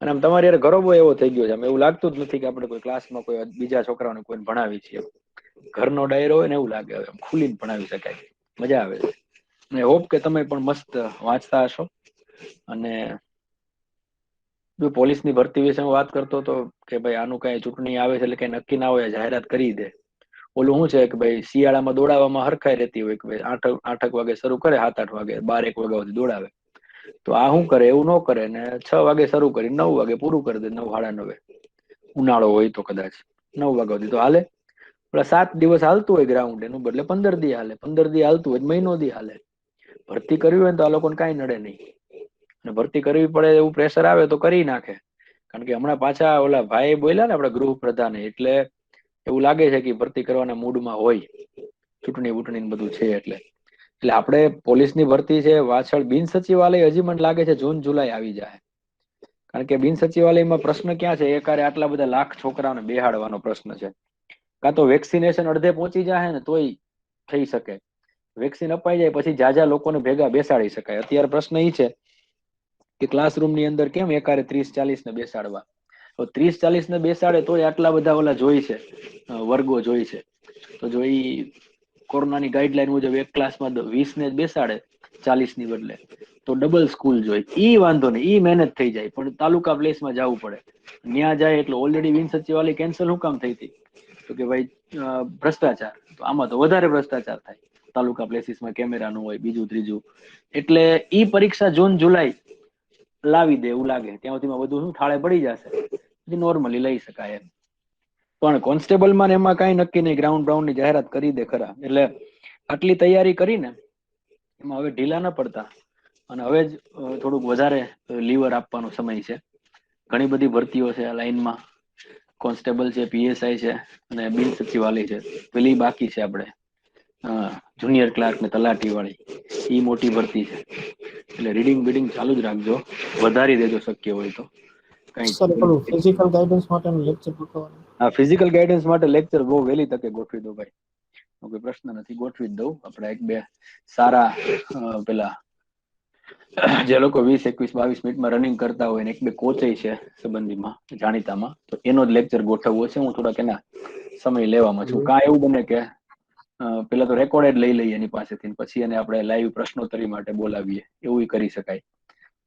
અને આમ તમારી યાર ગરોબો એવો થઈ ગયો છે, આમ એવું લાગતું જ નથી કે આપણે કોઈ ક્લાસમાં કોઈ બીજા છોકરાઓને કોઈને ભણાવી છીએ. ઘરનો ડાયરો હોય ને એવું લાગે, હવે ખુલીને ભણાવી શકાય, મજા આવે છે. અને હોપ કે તમે પણ મસ્ત વાંચતા હશો. અને જો પોલીસની ભરતી વિશે હું વાત કરતો હતો કે ભાઈ આનું કઈ ચૂંટણી આવે છે એટલે કઈ નક્કી ના હોય, જાહેરાત કરી દે. ઓલું શું છે કે ભાઈ શિયાળામાં દોડાવવામાં હરખાઈ રહેતી હોય કે ભાઈ 8 વાગે શરૂ કરે, 7-8 વાગે 12-1 વાગ્યા સુધી દોડાવે. તો આ શું કરે, એવું ન કરે ને 6 વાગે શરૂ કરી 9 વાગે પૂરું કરી દે, 9-9:30. ઉનાળો હોય તો કદાચ 9 વાગ્યા સુધી તો હાલે. 7 દિવસ હાલતું હોય ગ્રાઉન્ડ, એનું બદલે 15 દી હાલે, 15 દી હાલતું હોય મહિનો દી હાલે. ભરતી કરવી હોય તો આ લોકોને કઈ નડે નહીં. અને ભરતી કરવી પડે એવું પ્રેશર આવે તો કરી નાખે. કારણ કે હમણાં પાછા ઓલા ભાઈ બોલ્યા ને આપડા ગૃહ પ્રધાને, એટલે એવું લાગે છે કે ભરતી કરવાના મૂડમાં હોય, ચૂંટણી બધું છે એટલે. એટલે આપણે પોલીસની ભરતી છે, પાછળ બિન સચિવાલય હજી મને લાગે છે જૂન જુલાઈ આવી જાય. કારણ કે બિન સચિવાલયમાં પ્રશ્ન ક્યાં છે, એકારે આટલા બધા લાખ છોકરાઓને બેહાડવાનો પ્રશ્ન છે. કાં તો વેક્સિનેશન અડધે પહોંચી જાય ને તોય થઈ શકે, વેક્સિન અપાઈ જાય પછી જાજા લોકોને ભેગા બેસાડી શકાય. અત્યારે પ્રશ્ન એ છે કે ક્લાસરૂમની અંદર કેમ એકારે 30-40 ને બેસાડવા. તો 30-40 ને બેસાડે તોય આટલા બધા ઓલા જોઈ છે, વર્ગો જોઈ છે. તો જો ઈ કોરોનાની ગાઈડલાઈન મુજબ એક ક્લાસમાં 20 ને બેસાડે 40 ની બદલે, તો ડબલ સ્કૂલ જોઈ. ઈ વાંધો નહીં, ઈ મહેનત થઈ જાય, પણ તાલુકા પ્લેસમાં જવું પડે. ત્યાં જાય એટલે ઓલરેડી બિન સચિવાલય કેન્સલ હું કામ થઈ હતી, તો કે ભાઈ ભ્રષ્ટાચાર. તો આમાં તો વધારે ભ્રષ્ટાચાર થાય, તાલુકા પ્લેસીસમાં કેમેરા નું હોય, બીજું ત્રીજું. એટલે ઈ પરીક્ષા જૂન જુલાઈ લાવી દે એવું લાગે, ત્યાં સુધીમાં બધું શું થાળે પડી જશે, નોર્મલી લઈ શકાય એમ. પણ કોન્સ્ટેબલમાં એમાં કઈ નક્કી નહીં, ગ્રાઉન્ડ બ્રાઉન્ડ ની જાહેરાત કરી દે ખરા. એટલે આટલી તૈયારી કરીને એમાં હવે ઢીલા ન પડતા અને હવે જ થોડુંક વધારે લીવર આપવાનો સમય છે. ઘણી બધી ભરતીઓ છે આ લાઈનમાં, કોન્સ્ટેબલ છે, પીએસઆઈ છે અને બિન સચિવાલય છે. પેલી બાકી છે આપણે જુનિયર ક્લાર્ક ને તલાટી વાળી, ઈ મોટી ભરતી છે. એટલે રીડિંગ બીડિંગ ચાલુ જ રાખજો, વધારી દેજો શક્ય હોય તો. સર પેલું કઈ ફિઝિકલ ગાઈડન્સ માટેનું લેક્ચર ગોઠવવાનું. હા, ફિઝિકલ ગાઈડન્સ માટે લેક્ચર બહુ વહેલી તકે ગોઠવી દો ભાઈ, કોઈ પ્રશ્ન નથી, ગોઠવી જ દઉં. આપણે 1-2 સારા પેલા જે લોકો 20, 21, 22 મિનિટમાં રનિંગ કરતા હોય ને 1-2 કોચે છે સંબંધીમાં જાણીતામાં, તો એનો જ લેક્ચર ગોઠવવો છે. હું થોડાક એના સમય લેવામાં છું. કાં એવું બને કે પેલા તો રેકોર્ડેડ લઈ લઈએ એની પાસેથી, પછી એને આપણે લાઈવ પ્રશ્નોત્તરી માટે બોલાવીએ, એવું કરી શકાય.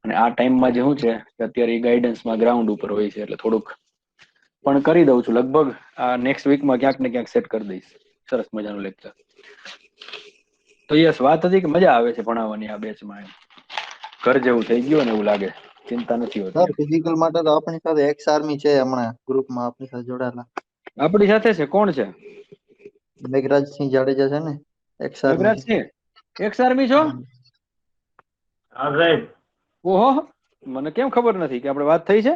અને આ ટાઈમમાં જે શું છે કે અત્યારે એ ગાઈડન્સમાં ગ્રાઉન્ડ ઉપર હોય છે, એટલે થોડુંક પણ કરી દઉં છું. લગભગ આ નેક્સ્ટ વીકમાં ક્યાંક ને ક્યાંક સેટ કરી દઈશ સરસ મજાનું લેક્ચર. તો યસ, વાત હતી કે મજા આવે છે ભણાવવાની આ બેચમાં, એમ ઘર જેવું થઈ ગયું ને એવું લાગે, ચિંતા નથી હોતી. સર ફિઝિકલ માટે તો આપણી સાથે એક્સ આર્મી છે હમણાં ગ્રુપમાં આપણી સાથે જોડાયેલા. આપણી સાથે છે? કોણ છે? મેઘરાજસિંહ જાડેજા છે ને, એક્સ આર્મી છે. મેઘરાજસિંહ એક્સ આર્મી છો? હા સાહેબ, ઓહો, મને કેમ ખબર નથી કે આપણે વાત થઈ છે?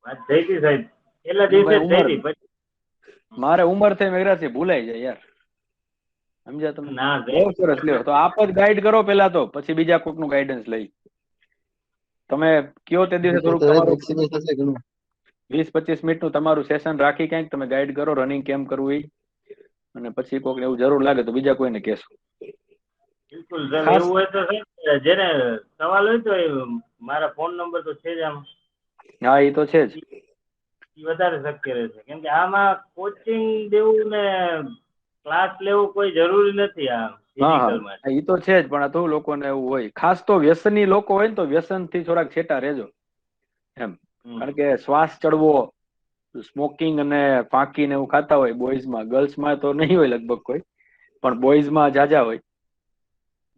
વાત થઈ હતી સાહેબ, છેલ્લા ભાઈ દિવસે જ થઈ ઉંમર, હતી. પછી મારે ઉંમર થઈ મેઘરાજસિંહ, ભૂલાઈ જાય યાર, સમજ્યા તમે? ના બહુ સાહેબ, સરસ લ્યો, તો આપ જ ગાઈડ કરો પેલા તો, પછી બીજા કોઈકનું ગાઈડન્સ લઈ. તમે કયો તે દિવસે થોડુંક તમારું એક્સપિરિયન્સ હશે ઘણું. 20-25 મિનિટનું તમારું સેશન રાખી ક્યાંક તમે ગાઈડ કરો, રનિંગ કેમ કરવું એ. અને પછી કોઈક એવું જરૂર લાગે તો બીજા કોઈને કહેશું. બિલકુલ સર. ખાસ એવું હોય તો સાહેબ, જેને સવાલ હોય તો મારા ફોન નંબર તો છે જ આમાં. હા, એ તો છે જ. એ વધારે શક્ય રહેશે, કેમ કે આમાં કોચિંગ દેવું ને ક્લાસ લેવું કોઈ જરૂરી નથી આ હા ફિઝિકલ માટે. હા, એ તો છે જ. પણ આ તો લોકોને એવું હોય, ખાસ તો વ્યસની લોકો હોય ને, તો વ્યસન થી થોડાક છેટા રહેજો એમ. કારણ કે શ્વાસ ચડવો, સ્મોકિંગ અને ફાંકી ને એવું ખાતા હોય બોઈઝમાં, ગર્લ્સમાં તો નહીં હોય લગભગ કોઈ, પણ બોઈઝમાં જાજા હોય.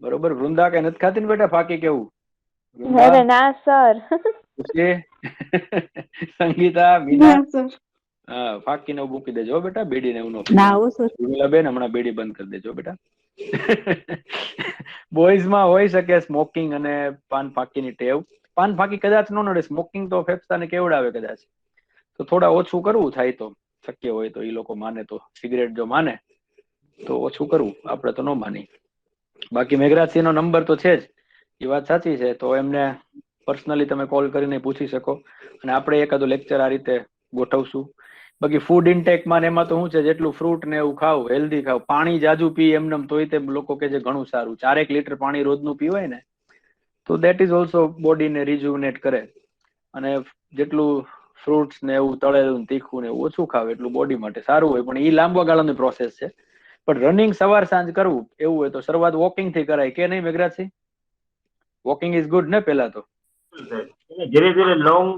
બરોબર? વૃંદા કઈ નથી ખાતી ને બેટા ફાંકી? કેવું અરે ના સર. સંગીતા, મીના, હા, ફાંકી ને મૂકી દેજો બેટા, બેડી ને એવું ન પીતા. બેન હમણાં બેડી બંધ કરી દેજો બેટા. બોઈઝ માં હોઈ શકે સ્મોકિંગ અને પાન ફાંકીની ટેવ. પાન ફાંકી કદાચ ન નડે, સ્મોકિંગ તો ફેફસાને કેવડાવે કદાચ. તો થોડા ઓછું કરવું થાય તો શક્ય હોય તો, એ લોકો માને તો. સિગરેટ જો માને તો ઓછું કરવું, આપણે તો ન માની. બાકી મેઘરાજસિંહ નો નંબર તો છે જ, એ વાત સાચી છે. તો એમને પર્સનલી તમે કોલ કરીને પૂછી શકો, અને આપણે એકાદું લેક્ચર આ રીતે ગોઠવશું. બાકી ફૂડ ઇન્ટેકમાં એમાં તો શું છે, જેટલું ફ્રૂટ ને એવું ખાવ, હેલ્ધી ખાવ, પાણી જાજુ પી એમને તોય તે લોકો કે છે ઘણું સારું. 4 લીટર પાણી રોજનું પીવાય ને, તો દેટ ઇઝ ઓલ્સો બોડીને રિજુવિનેટ કરે. અને જેટલું ફ્રૂટ્સ ને એવું તળેલું તીખું ને ઓછું ખાવ એટલું બોડી માટે સારું હોય, પણ એ લાંબા ગાળાની પ્રોસેસ છે. પણ રનિંગ સવાર સાંજ કરવું એવું હોય તો શરૂઆત વોકિંગ થી કરાય કે નહીં મેઘરાજસિંહ? વોકિંગ ઇઝ ગુડ ને પેલા તો. ધીરે ધીરે લોંગ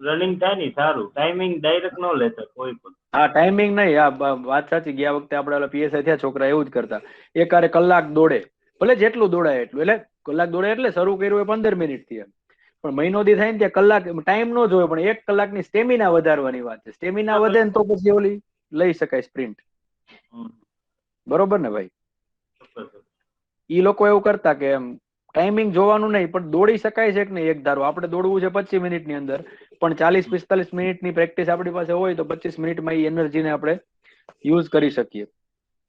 રનિંગ થાય ને સારું, ટાઈમિંગ ડાયરેક્ટ ન લેતા કોઈ પણ. હા ટાઈમિંગ નહીં, આ વાત સાચી. ગયા વખતે આપણે પીએસઆઈ થયા છોકરા એવું જ કરતા, એકારે કલાક દોડે, ભલે જેટલું દોડાય એટલું, એટલે કલાક દોડે એટલે શરૂ કર્યું હોય 15 મિનિટ થી, પણ મહિનો દી થાય ને ત્યાં કલાક ટાઈમ ન જોયો, પણ 1 કલાકની સ્ટેમિના વધારવાની વાત છે. સ્ટેમિના વધે ને તો પછી ઓલી લઈ શકાય સ્પ્રિન્ટ. બરોબર ને ભાઈ? ઈ લોકો એવું કરતા કે ટાઈમિંગ જોવાનું નહીં, પણ દોડી શકાય છે કે નહીં એક ધારો. આપણે દોડવું છે 25 મિનિટની અંદર, પણ 40-45 મિનિટની પ્રેક્ટિસ આપણી પાસે હોય તો 25 મિનિટમાં એ એનર્જીને આપણે યુઝ કરી શકીએ.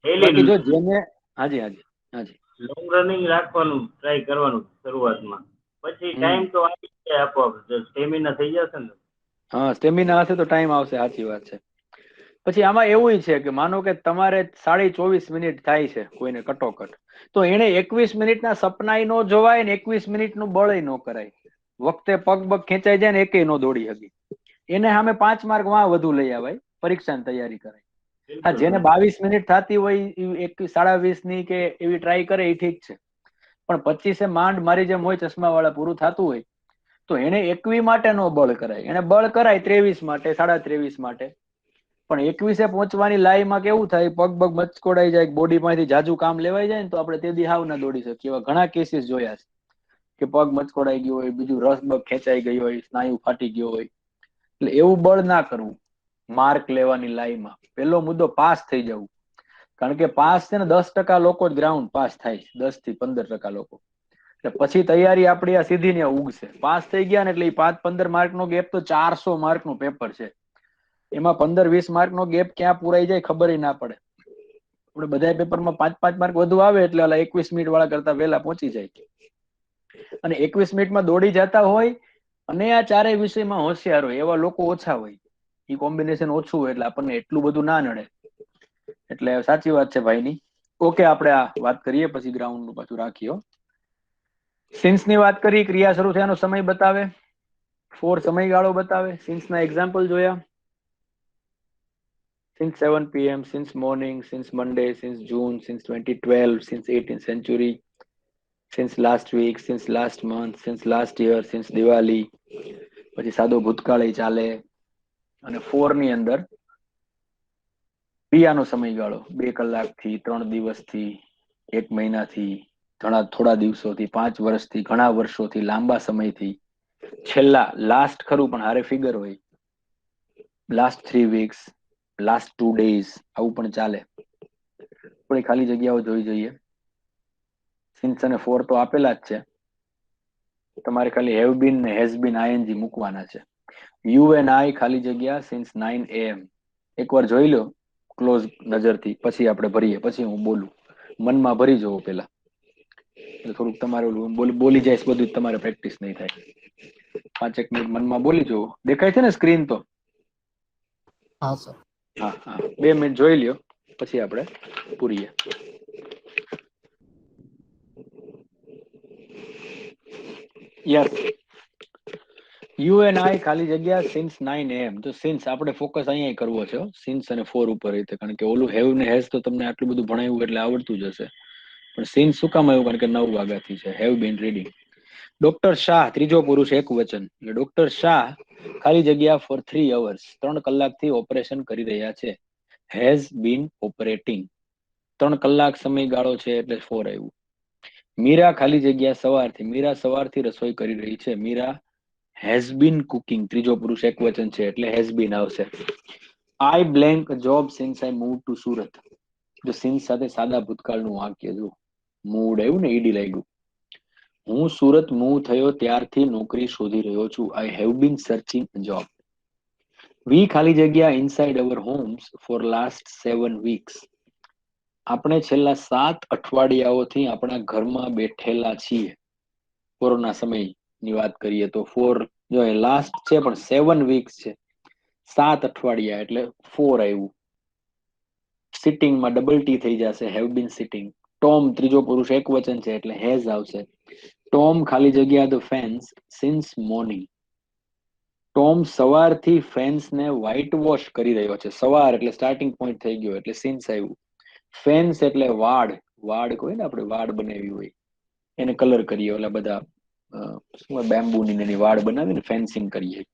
બાકી જો જેને હાજી હાજી હાજી લોંગ રનિંગ રાખવાનું ટ્રાય કરવાનું શરૂઆતમાં, પછી ટાઈમ તો આવી જાય આપોઆપ, સ્ટેમિના થઈ જશે ને. હા સ્ટેમિના હશે તો ટાઈમ આવશે, સાચી વાત છે. પછી આમાં એવું છે કે માનો કે તમારે 24.5 મિનિટ થાય છે કોઈને કટોકટ, તો એને 21 મિનિટના સપનાય ન જોવાય ને 21 મિનિટનું બળય ન કરાય. વખતે પગ ખેંચાઈ જાય ને એકેય ન દોડી શકી. એને સામે 5 માર્ક માં વધુ લઈ આવાય, પરીક્ષાની તૈયારી કરાય. હા જેને 22 મિનિટ થતી હોય 20-20.5 ની કે એવી ટ્રાય કરે એ ઠીક છે, પણ 25 માંડ મારી જેમ હોય ચશ્મા વાળા પૂરું થતું હોય તો એને 21 માટે નો બળ કરાય, એને બળ કરાય 23 માટે 23.5 માટે. પણ 21 પહોંચવાની લાઈમાં કેવું થાય, પગ મચકોડાઈ જાય, બોડી માંથી જાજુ કામ લેવાઈ જાય ને તો આપણે તે દી હાવ ના દોડી શકીએ. એવા ઘણા કેસીસ જોયા છે કે પગ મચકોડાઈ ગયો હોય, બીજું રસ ખેંચાઈ ગઈ હોય, સ્નાયુ ફાટી ગયો હોય. એટલે એવું બળ ના કરવું માર્ક લેવાની લાઈમાં. પેલો મુદ્દો પાસ થઈ જવું, કારણ કે પાસ છે ને 10% લોકો જ ગ્રાઉન્ડ પાસ થાય, 10 થી 15% લોકો. એટલે પછી તૈયારી આપણી આ સીધી ને ઉગશે. પાસ થઈ ગયા ને એટલે 5-15 માર્કનો ગેપ તો 400 માર્કનું પેપર છે. એમાં 15-20 માર્કનો ગેપ ક્યાં પૂરાઈ જાય ખબર ના પડે. આપણે બધા પેપરમાં 5-5 માર્ક વધુ આવે એટલે 21 મિનિટ વાળા કરતા વહેલા પહોંચી જાય. અને 21 મિનિટમાં દોડી જતા હોય અને આ ચારેય વિષયમાં હોશિયાર હોય એવા લોકો ઓછા હોય. એ કોમ્બિનેશન ઓછું હોય એટલે આપણને એટલું બધું ના નડે. એટલે સાચી વાત છે ભાઈની. ઓકે, આપણે આ વાત કરીએ પછી ગ્રાઉન્ડ નું પાછું રાખીએ. સિન્સ ની વાત કરી, ક્રિયા શરૂ થયાનો સમય બતાવે, 4 સમયગાળો બતાવે. સિન્સ ના એક્ઝામ્પલ જોયા. Since 7 p.m., since morning, since Monday, since June, since 2012, since 18th century, since last week, since last month, since last year, since Diwali. પછી સાદો ભૂતકાળ ચાલે. અને 4 ની અંદર ક્રિયાનો સમયગાળો 2 કલાકથી 3 દિવસથી 1 મહિનાથી થોડા દિવસોથી 5 વર્ષથી ઘણા વર્ષોથી લાંબા સમયથી છેલ્લા લાસ્ટ ખરું પણ હારે ફિગર હોય, લાસ્ટ 3 weeks, લાસ્ટ 2 days આવું પણ ચાલે. થોડી ખાલી જગ્યાઓ જોઈ જોઈએ. સિન્સ અને 4 તો આપેલા જ છે, તમારે ખાલી હેવ બીન ને હેઝ બીન આઈએનજી મૂકવાના છે. યુ એન્ડ આઈ ખાલી જગ્યા સિન્સ 9 AM એકવાર જોઈ લો ક્લોઝ નજરથી, પછી આપણે ભરીએ, પછી હું બોલું. મનમાં ભરી જવું પેલા, એટલે થોડુંક તમારે બોલી જાય બધું, તમારે પ્રેક્ટિસ નહીં થાય. 5 મિનિટ મનમાં બોલી જવું. દેખાય છે ને સ્ક્રીન તો? હા સર. હા હા, 2 મિનિટ જોઈ લ્યો પછી આપણે પૂરીએ. યસ, યુ એન્ડ આઈ ખાલી જગ્યા સિન્સ 9 AM. તો સિન્સ આપણે ફોકસ અહીંયા કરવો છે, સિન્સ અને 4 ઉપર રીતે, કારણ કે ઓલું હેવ ને હેઝ તો તમને આટલું બધું ભણાવ્યું એટલે આવડતું જ હશે. પણ સિન્સ શું કામ આવ્યું? કારણ કે 9 વાગ્યાથી છે. Have been reading. Doctor Shah ત્રીજો પુરુષ એક વચન, એટલે ડોક્ટર શાહ ખાલી જગ્યા ફોર 3 hours 3 કલાકથી ઓપરેશન કરી રહ્યા છે. હેઝ બીન ઓપરેટિંગ 3 કલાક સમયગાળો છે એટલે 4 આવ્યું. મીરા ખાલી જગ્યા સવારથી, મીરા સવારથી રસોઈ કરી રહી છે. મીરા હેઝ બીન કુકિંગ ત્રીજો પુરુષ એક વચન છે એટલે હેઝ બીન આવશે. I blank job since I move to Surat. જો સિન્સ સાથે સાદા ભૂતકાળનું વાક્ય જો મૂડ આવ્યું ને, ઈડી લાગ્યું. હું સુરત મૂવ થયો ત્યારથી નોકરી શોધી રહ્યો છું. I have been searching job. We ખાલી જગ્યા inside our homes for last 7 weeks. આપણે છેલ્લા 7 અઠવાડિયાઓથી આપણા ઘરમાં બેઠેલા છીએ. કોરોના સમયની વાત કરીએ તો 4 જો લાસ્ટ છે પણ 7 weeks છે, 7 અઠવાડિયા એટલે 4 આવ્યું. સિટિંગમાં ડબલ ટી થઈ જશે, હેવ બીન સિટિંગ. ટોમ ત્રીજો પુરુષ એક વચન છે એટલે હેઝ આવશે. ટોમ ખાલી જગ્યા the fans since morning. Tom સવારથી ફેન્સને વ્હાઇટ વોશ કરી રહ્યો છે. સવાર એટલે સ્ટાર્ટિંગ પોઈન્ટ થઈ ગયો એટલે સિન્સ આવ્યું. ફેન્સ એટલે વાડ, વાડ કોઈ ને આપણે વાડ બનાવી હોય એને કલર કરીએ, ઓલા બધા શું બેમ્બુની એની વાડ બનાવીને ફેન્સિંગ કરીએ.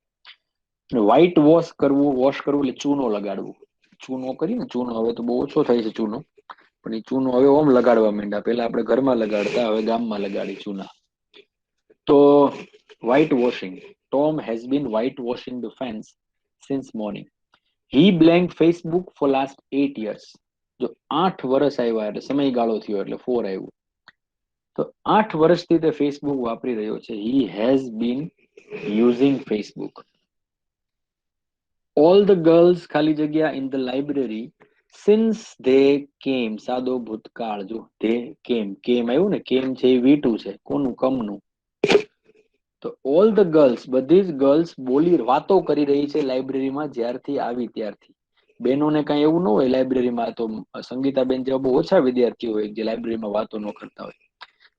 વ્હાઇટ વોશ કરવું, વોશ કરવું એટલે ચૂનો લગાડવું. ચૂનો કરીને ચૂનો હવે તો બહુ ઓછો થાય છે ચૂનો, પણ એ ચૂનો હવે ઓમ લગાડવા માંડ્યા. પેલા આપણે ઘરમાં લગાડતા, હવે ગામમાં લગાડી ચૂના. તો white washing. Tom has been whitewashing the fence since morning. He blanked Facebook for last 8 years. જો 8 વર્ષ આવ્યા એટલે સમયગાળો થયો એટલે 4 આવ્યું. તો 8 વર્ષથી તે ફેસબુક વાપરી રહ્યો છે. He has been using Facebook. All the girls ખાલી જગ્યા in the library since they came. સાદો ભૂતકાળ. જો they came, came આવ્યું ને, came છે એ V2 છે. કોનું? કમનું. તો ઓલ ધ ગર્લ્સ, બધી જ ગર્લ્સ બોલી વાતો કરી રહી છે લાઇબ્રેરીમાં જ્યારથી આવી ત્યારથી. બેનોને કઈ એવું ન હોય લાઇબ્રેરીમાં, તો સંગીતાબેન જેવા બહુ ઓછા વિદ્યાર્થીઓ હોય જે લાઇબ્રેરીમાં વાતો ન કરતા હોય.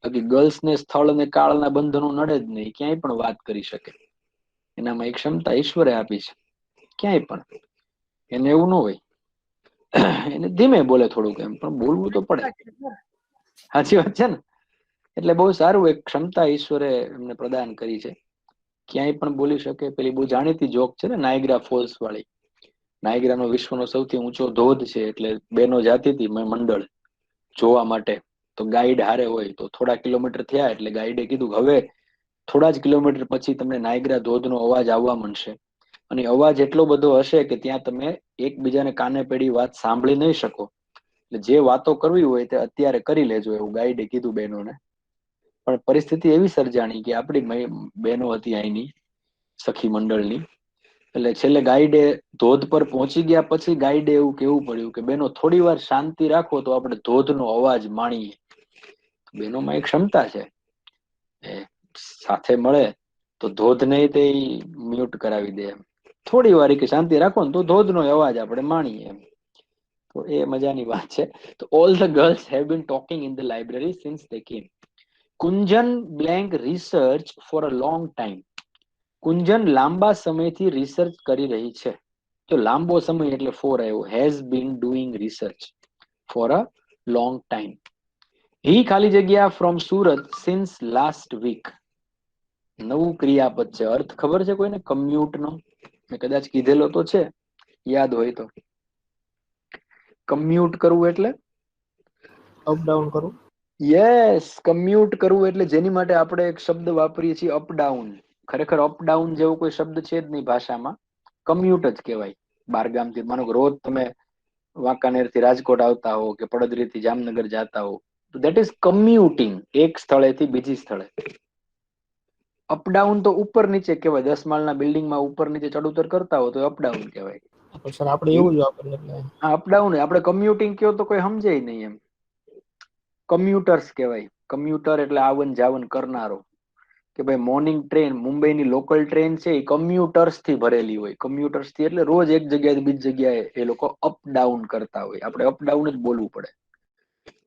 બાકી ગર્લ્સને સ્થળ અને કાળના બંધનો નડે જ નહીં, ક્યાંય પણ વાત કરી શકે. એનામાં એક ક્ષમતા ઈશ્વરે આપી છે, ક્યાંય પણ. એને એવું ન હોય, એને ધીમે બોલે થોડુંક એમ, પણ બોલવું તો પડે. સાચી વાત છે ને? એટલે બહુ સારું એક ક્ષમતા ઈશ્વરે એમને પ્રદાન કરી છે, ક્યાંય પણ બોલી શકે. પેલી બહુ જાણીતી જોક છે ને નાયગ્રા ફોલ્સ વાળી. નાયગ્રાનો વિશ્વનો સૌથી ઊંચો ધોધ છે, એટલે બેનો જાતી હતી મંડળ જોવા માટે. તો ગાઈડ હારે હોય, તો થોડા કિલોમીટર થયા એટલે ગાઈડે કીધું હવે થોડા જ કિલોમીટર પછી તમને નાયગ્રા ધોધનો અવાજ આવવા માંડશે, અને અવાજ એટલો બધો હશે કે ત્યાં તમે એકબીજાને કાને પેડી વાત સાંભળી નહીં શકો. એટલે જે વાતો કરવી હોય તે અત્યારે કરી લેજો, એવું ગાઈડે કીધું બહેનોને. પણ પરિસ્થિતિ એવી સર્જાણી કે આપણી બહેનો હતી અહીંની સખી મંડળની, એટલે છેલ્લે ગાઈડે ધોધ પર પહોંચી ગયા પછી ગાઈડે એવું કેવું પડ્યું કે બહેનો થોડી વાર શાંતિ રાખો તો આપણે ધોધનો અવાજ માણીએ. બહેનોમાં એક ક્ષમતા છે, એ સાથે મળે તો ધોધ નહીં તે મ્યુટ કરાવી દે. થોડી વાર કે શાંતિ રાખો ને તો ધોધનો અવાજ આપણે માણીએ એમ. તો એ મજાની વાત છે. તો all the girls have been talking in the library since they came. Kunjan blank research for a long time. Kunjan લાંબા સમયથી રિસર્ચ કરી રહી છે. તો લાંબો સમય એટલે 4 આવ્યો. Has been doing research for a long time. He ખાલી જગ્યા from Surat since last week. નવું ક્રિયાપદ છે. અર્થ ખબર છે કોઈને? કમ્યુટ નો મેં કદાચ કીધેલો તો છે, યાદ હોય તો. કમ્યુટ કરવું એટલે અપડાઉન કરવું. યસ, કમ્યુટ કરવું એટલે જેની માટે આપણે એક શબ્દ વાપરીએ છીએ અપડાઉન. ખરેખર અપડાઉન જેવો કોઈ શબ્દ છે જ નહીં ભાષામાં, કમ્યુટ જ કહેવાય. બારગામથી માનો કે રોજ તમે વાંકાનેર થી રાજકોટ આવતા હો કે પડદરી થી જામનગર જતા હો, તો દેટ ઇઝ કમ્યુટિંગ, એક સ્થળેથી બીજી સ્થળે. અપડાઉન તો ઉપર નીચે કહેવાય. 10 માળના બિલ્ડિંગમાં ઉપર નીચે ચડ ઉતર કરતા હો તો અપડાઉન કહેવાય. પણ સર આપણે એવું જ વાપરીએ એટલે હા, અપડાઉન. આપણે કમ્યુટિંગ કયો તો કોઈ સમજે નહીં એમ. કમ્યુટર્સ કહેવાય. કમ્યુટર એટલે આવન જાવન કરનારો. કે ભાઈ મોર્નિંગ ટ્રેન, મુંબઈની લોકલ ટ્રેન છે એ કમ્યુટર્સ થી ભરેલી હોય. કમ્યુટર્સ થી એટલે રોજ એક જગ્યાએ બીજી જગ્યાએ એ લોકો અપડાઉન કરતા હોય. આપણે અપડાઉન જ બોલવું પડે.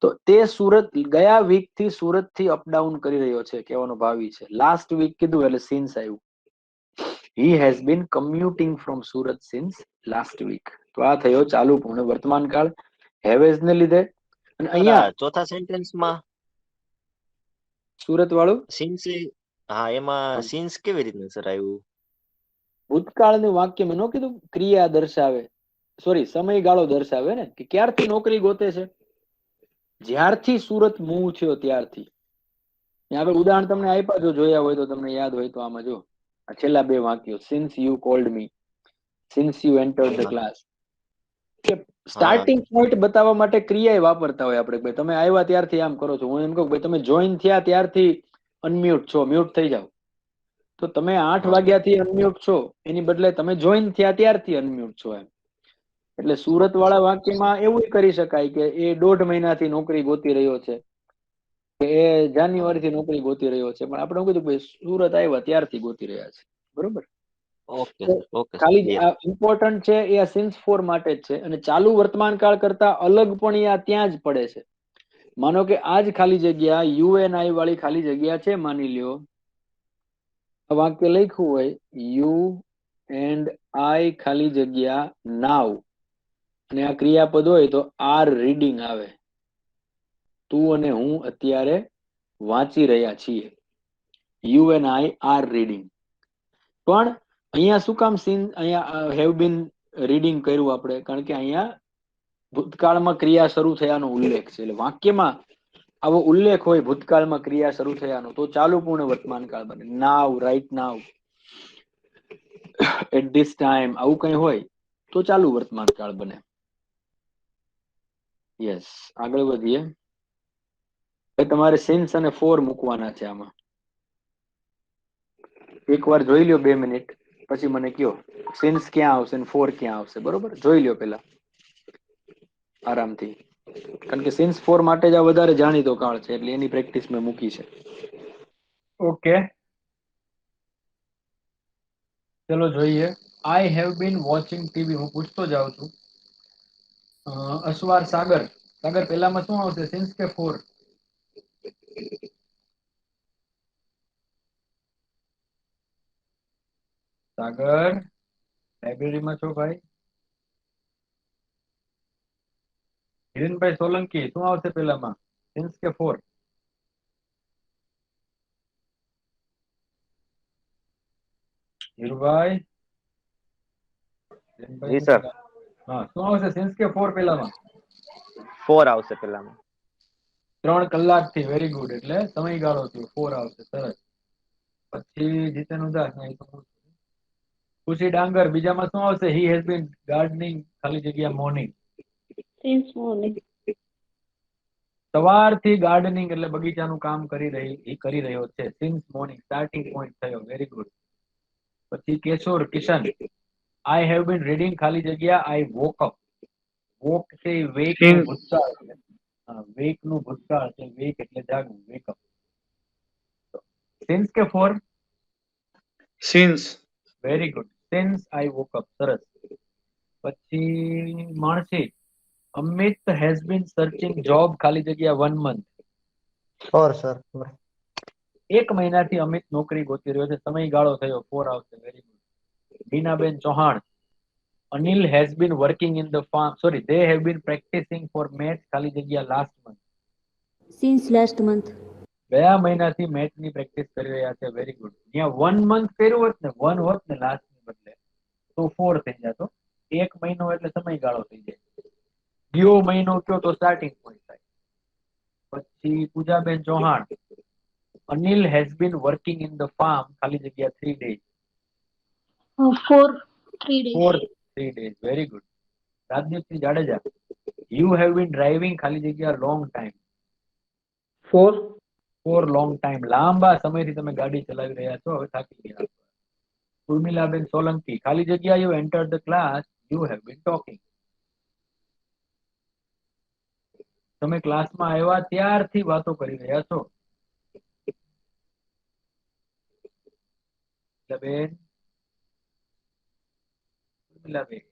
તો તે સુરત ગયા વીક થી સુરત થી અપડાઉન કરી રહ્યો છે, કહેવાનો ભાવી છે. લાસ્ટ વીક કીધું એટલે સિન્સ આવ્યું. He has been commuting from Surat since last week. તો આ થયો ચાલુ પૂર્ણ વર્તમાન કાળ હેવેઝ ને લીધે. અને અહીંયા ચોથા સેન્ટેન્સમાં સુરત વાળું સિન્સ, હા એમાં સિન્સ કેવી રીતનું સર આવ્યું? ભૂતકાળનું વાક્ય મેં ન કીધું, ક્રિયા દર્શાવે, સોરી સમયગાળો દર્શાવે ને, કે ક્યારથી નોકરી ગોતે છે? જ્યારથી સુરત મૂવ થયો ત્યારથી. આગળ ઉદાહરણ તમને આપ્યા, જો જોયા હોય તો તમને યાદ હોય તો આમાં જો આ છેલ્લા 2 વાક્યો, since you cold me, since you entered the class. કે સ્ટાર્ટિંગ પોઈન્ટ બતાવવા માટે ક્રિયા વાપરતા હોય આપણે. ભાઈ તમે આવ્યા ત્યારથી આમ કરો છો. હું એમ કહું ભાઈ તમે જોઈન થયા ત્યારથી અનમ્યુટ છો, મ્યુટ થઈ જાઓ. તો તમે 8 વાગ્યાથી અનમ્યુટ છો, એની બદલે તમે જોઈન થયા ત્યારથી અનમ્યુટ છો એમ. એટલે સુરત વાળા વાક્યમાં એવું કરી શકાય કે એ 1.5 મહિનાથી નોકરી ગોતી રહ્યો છે, કે એ જાન્યુઆરી થી નોકરી ગોતી રહ્યો છે. પણ આપણે કીધું ભાઈ સુરત આવ્યા ત્યારથી ગોતી રહ્યા છે. બરોબર? Okay sir, okay sir. ખાલી ઇમ્પોર્ટન્ટ છે એ આ સિન્સ ફોર માટે જ છે, અને ચાલુ વર્તમાન કાળ કરતા અલગ પણ એ ત્યાં જ પડે છે. માનો કે આજ ખાલી જગ્યા યુએનઆઈ વાળી ખાલી જગ્યા છે. માની લ્યો વાક્ય લખ્યું હોય યુ એન્ડ આઈ ખાલી જગ્યા નાવ, અને આ ક્રિયાપદ હોય તો આર રીડિંગ આવે. તું અને હું અત્યારે વાંચી રહ્યા છીએ. You and I R reading. પણ અહીંયા શું કામ સીન અહીંયા હેવ બીન રીડિંગ કર્યું આપણે? કારણ કે અહીંયા ભૂતકાળમાં ક્રિયા શરૂ થયાનો ઉલ્લેખ છે. એટલે વાક્યમાં આવો ઉલ્લેખ હોય ભૂતકાળમાં ક્રિયા શરૂ થયાનો, તો ચાલુ પૂર્ણ વર્તમાન કાળ બને. Now, right now, at this time, આવું કઈ હોય તો ચાલુ વર્તમાન કાળ બને. યસ, આગળ વધીએ. તમારે સિન્સ અને ફોર મૂકવાના છે આમાં. એકવાર જોઈ લ્યો 2 મિનિટ, પછી મને કયો સિન્સ ક્યાં આવશે ને ફોર ક્યાં આવશે. બરોબર, જોઈ લ્યો પેલા આરામથી, કારણ કે સિન્સ ફોર માટે જ આ વધારે જાણીતો કાળ છે, એટલે એની પ્રેક્ટિસ મેં મૂકી છે. ઓકે, ચલો જોઈએ. આઈ હેવ બીન વોચિંગ ટીવી. હું પૂછતો જાઉં છું. અસવાર સાગર, સાગર પેલામાં શું આવશે, સિન્સ કે ફોર? સાગર, લાઇબ્રેરીમાં છો ભાઈ? હિરેનભાઈ સોલંકી, શું આવશે પેલામાં, સિન્સ કે ફોર? હીરુભાઈ, જી સર, હા, શું આવશે, સિન્સ કે ફોર પેલામાં? 4 આવશે પેલામાં. 3 કલાકથી. વેરી ગુડ, એટલે સમયગાળો થયો, ફોર આવશે. સરસ. પછી જીતન ઉદાસ, ખુશી ડાંગર, બીજામાં શું આવશે? હી હેઝ બીન ગાર્ડનિંગ ખાલી જગ્યા મોર્નિંગ. Since morning. સવારથી ગાર્ડનિંગ એટલે બગીચાનું કામ કરી રહ્યો છે. સિન્સ મોર્નિંગ, સ્ટાર્ટિંગ પોઈન્ટ થયો. Very good. પછી Kishore Kishan, I have been reading ખાલી જગ્યા આઈ વોક અપ. વોક છે વેક નું ભૂતકાળ છે. વેક નું ભૂતકાળ છે. વેક એટલે જાગવું, વેક અપ. સિન્સ કે for? Since. Very good, since I woke up. સરસ. પછી Mansi, Amit has been searching job ખાલી જગ્યા 1 month. Four sir. 1 મહિનાથી અમિત નોકરી ગોતી રહ્યો છે. સમયગાળો થયો, 4 આવશે. Very good. Binaben Chauhan, Anil has been working in the farm, sorry, they have been practicing for math ખાલી જગ્યા last month. since last month. ગયા મહિનાથી મેથની પ્રેક્ટિસ કરી રહ્યા છે. Very good. ત્યાં 1 month કર્યું હોત ને, 1 હોત ને લાસ્ટ ની બદલે, તો 4 થઈ જતો. 1 મહિનો એટલે સમયગાળો થઈ જાય. ગયો મહિનો કયો તો સ્ટાર્ટિંગ પોઈન્ટ થાય. પછી પૂજાબેન Chauhan, Anil has been working in the farm ખાલી જગ્યા 3 days. 4 3 days. 3 days. Very good. Rajdeepsinh Jadeja, you have been driving ખાલી જગ્યા લોંગ ટાઈમ. 4 લોંગ ટાઈમ, લાંબા સમયથી તમે ગાડી ચલાવી રહ્યા છો, હવે થાકી ગયા. ઉર્મિલાબેન સોલંકી, ખાલી જગ્યા you enter the class, you have been talking. તમે ક્લાસમાં આવ્યા ત્યારથી વાતો કરી રહ્યા છો. બેન ઉર્મિલાબેન,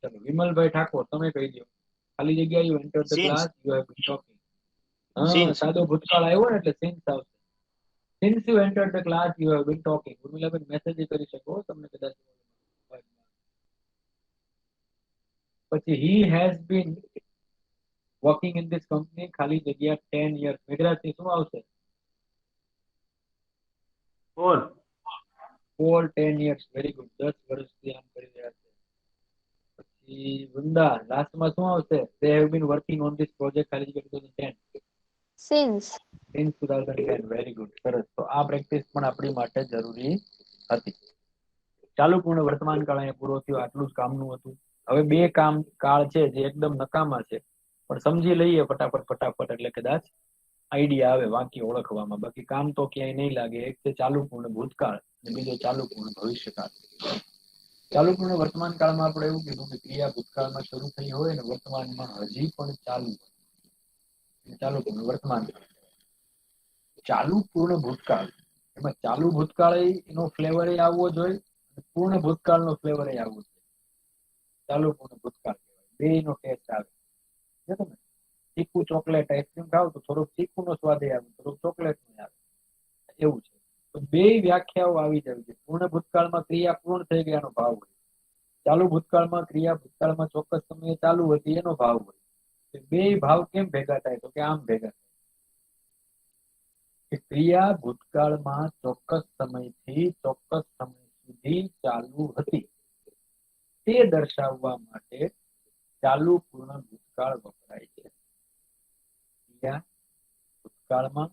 ચલો વિમલભાઈ ઠાકોર, તમે કહી દો. ખાલી જગ્યા you enter the class, you have been talking. હા, સાદો ભૂતકાળ આવ્યો ને એટલે સિન્સ આવશે. Since you enter the class, you have been talking. ઉર્મિલાબેન message કરી શકો તમને કદાચ. પછી હી has been working in this company ખાલી જગ્યા 10 years. મેઘરાજથી શું આવશે? 4 10 years. Very good. 10 વર્ષથી આમ કરી રહ્યા છે. પછી વૃંદા, લાસ્ટમાં શું આવશે? they have been working on this project ખાલી જગ્યા 2010. since since 2010. Very good. સરસ. તો આ પ્રેક્ટિસ પણ આપણી માટે જરૂરી હતી. ચાલુ પૂર્ણ વર્તમાન કાળ અહીંયા પૂરો થયો. આટલું જ કામનું હતું. હવે 2 કાળ છે જે એકદમ નકામા છે, પણ સમજી લઈએ ફટાફટ એટલે કદાચ આઈડિયા આવે વાક્ય ઓળખવામાં. બાકી કામ તો ક્યાંય નહીં લાગે. એક છે ચાલુ પૂર્ણ ભૂતકાળ અને બીજો ચાલુ પૂર્ણ ભવિષ્યકાળ. ચાલુ પૂર્ણ વર્તમાન કાળમાં આપણે એવું કીધું કે ક્રિયા ભૂતકાળમાં શરૂ થઈ હોય અને વર્તમાનમાં હજી પણ ચાલુ. ચાલુ પૂર્ણ વર્તમાન કાળ. ચાલુ પૂર્ણ ભૂતકાળ, એમાં ચાલુ ભૂતકાળ એનો ફ્લેવર આવવો જોઈએ, પૂર્ણ ભૂતકાળનો ફ્લેવર આવવો જોઈએ. ચાલુ પૂર્ણ ભૂતકાળ કહેવાય. બેયનો ટેસ્ટ આવે. તીખું ચોકલેટ આઈસ્ક્રીમ ખાવ તો થોડુંક તીખું નો સ્વાદ આવે, થોડુંક ચોકલેટ નો આવે, એવું છે. તો બે વ્યાખ્યાઓ આવી જાય છે. પૂર્ણ ભૂતકાળમાં ક્રિયા પૂર્ણ થઈ ગયાનો ભાવ હોય, ચાલુ ભૂતકાળમાં ક્રિયા ભૂતકાળમાં ચોક્કસ સમયે ચાલુ હતી એનો ભાવ હોય. બે ભાવ કેમ ભેગા થાય? તો કે આમ ભેગા થાય કે ક્રિયા ભૂતકાળમાં ચોક્કસ સમયથી ચોક્કસ સમય સુધી ચાલુ હતી તે દર્શાવવા માટે ચાલુ પૂર્ણ ભૂતકાળ વપરાય છે. ક્રિયા ભૂતકાળમાં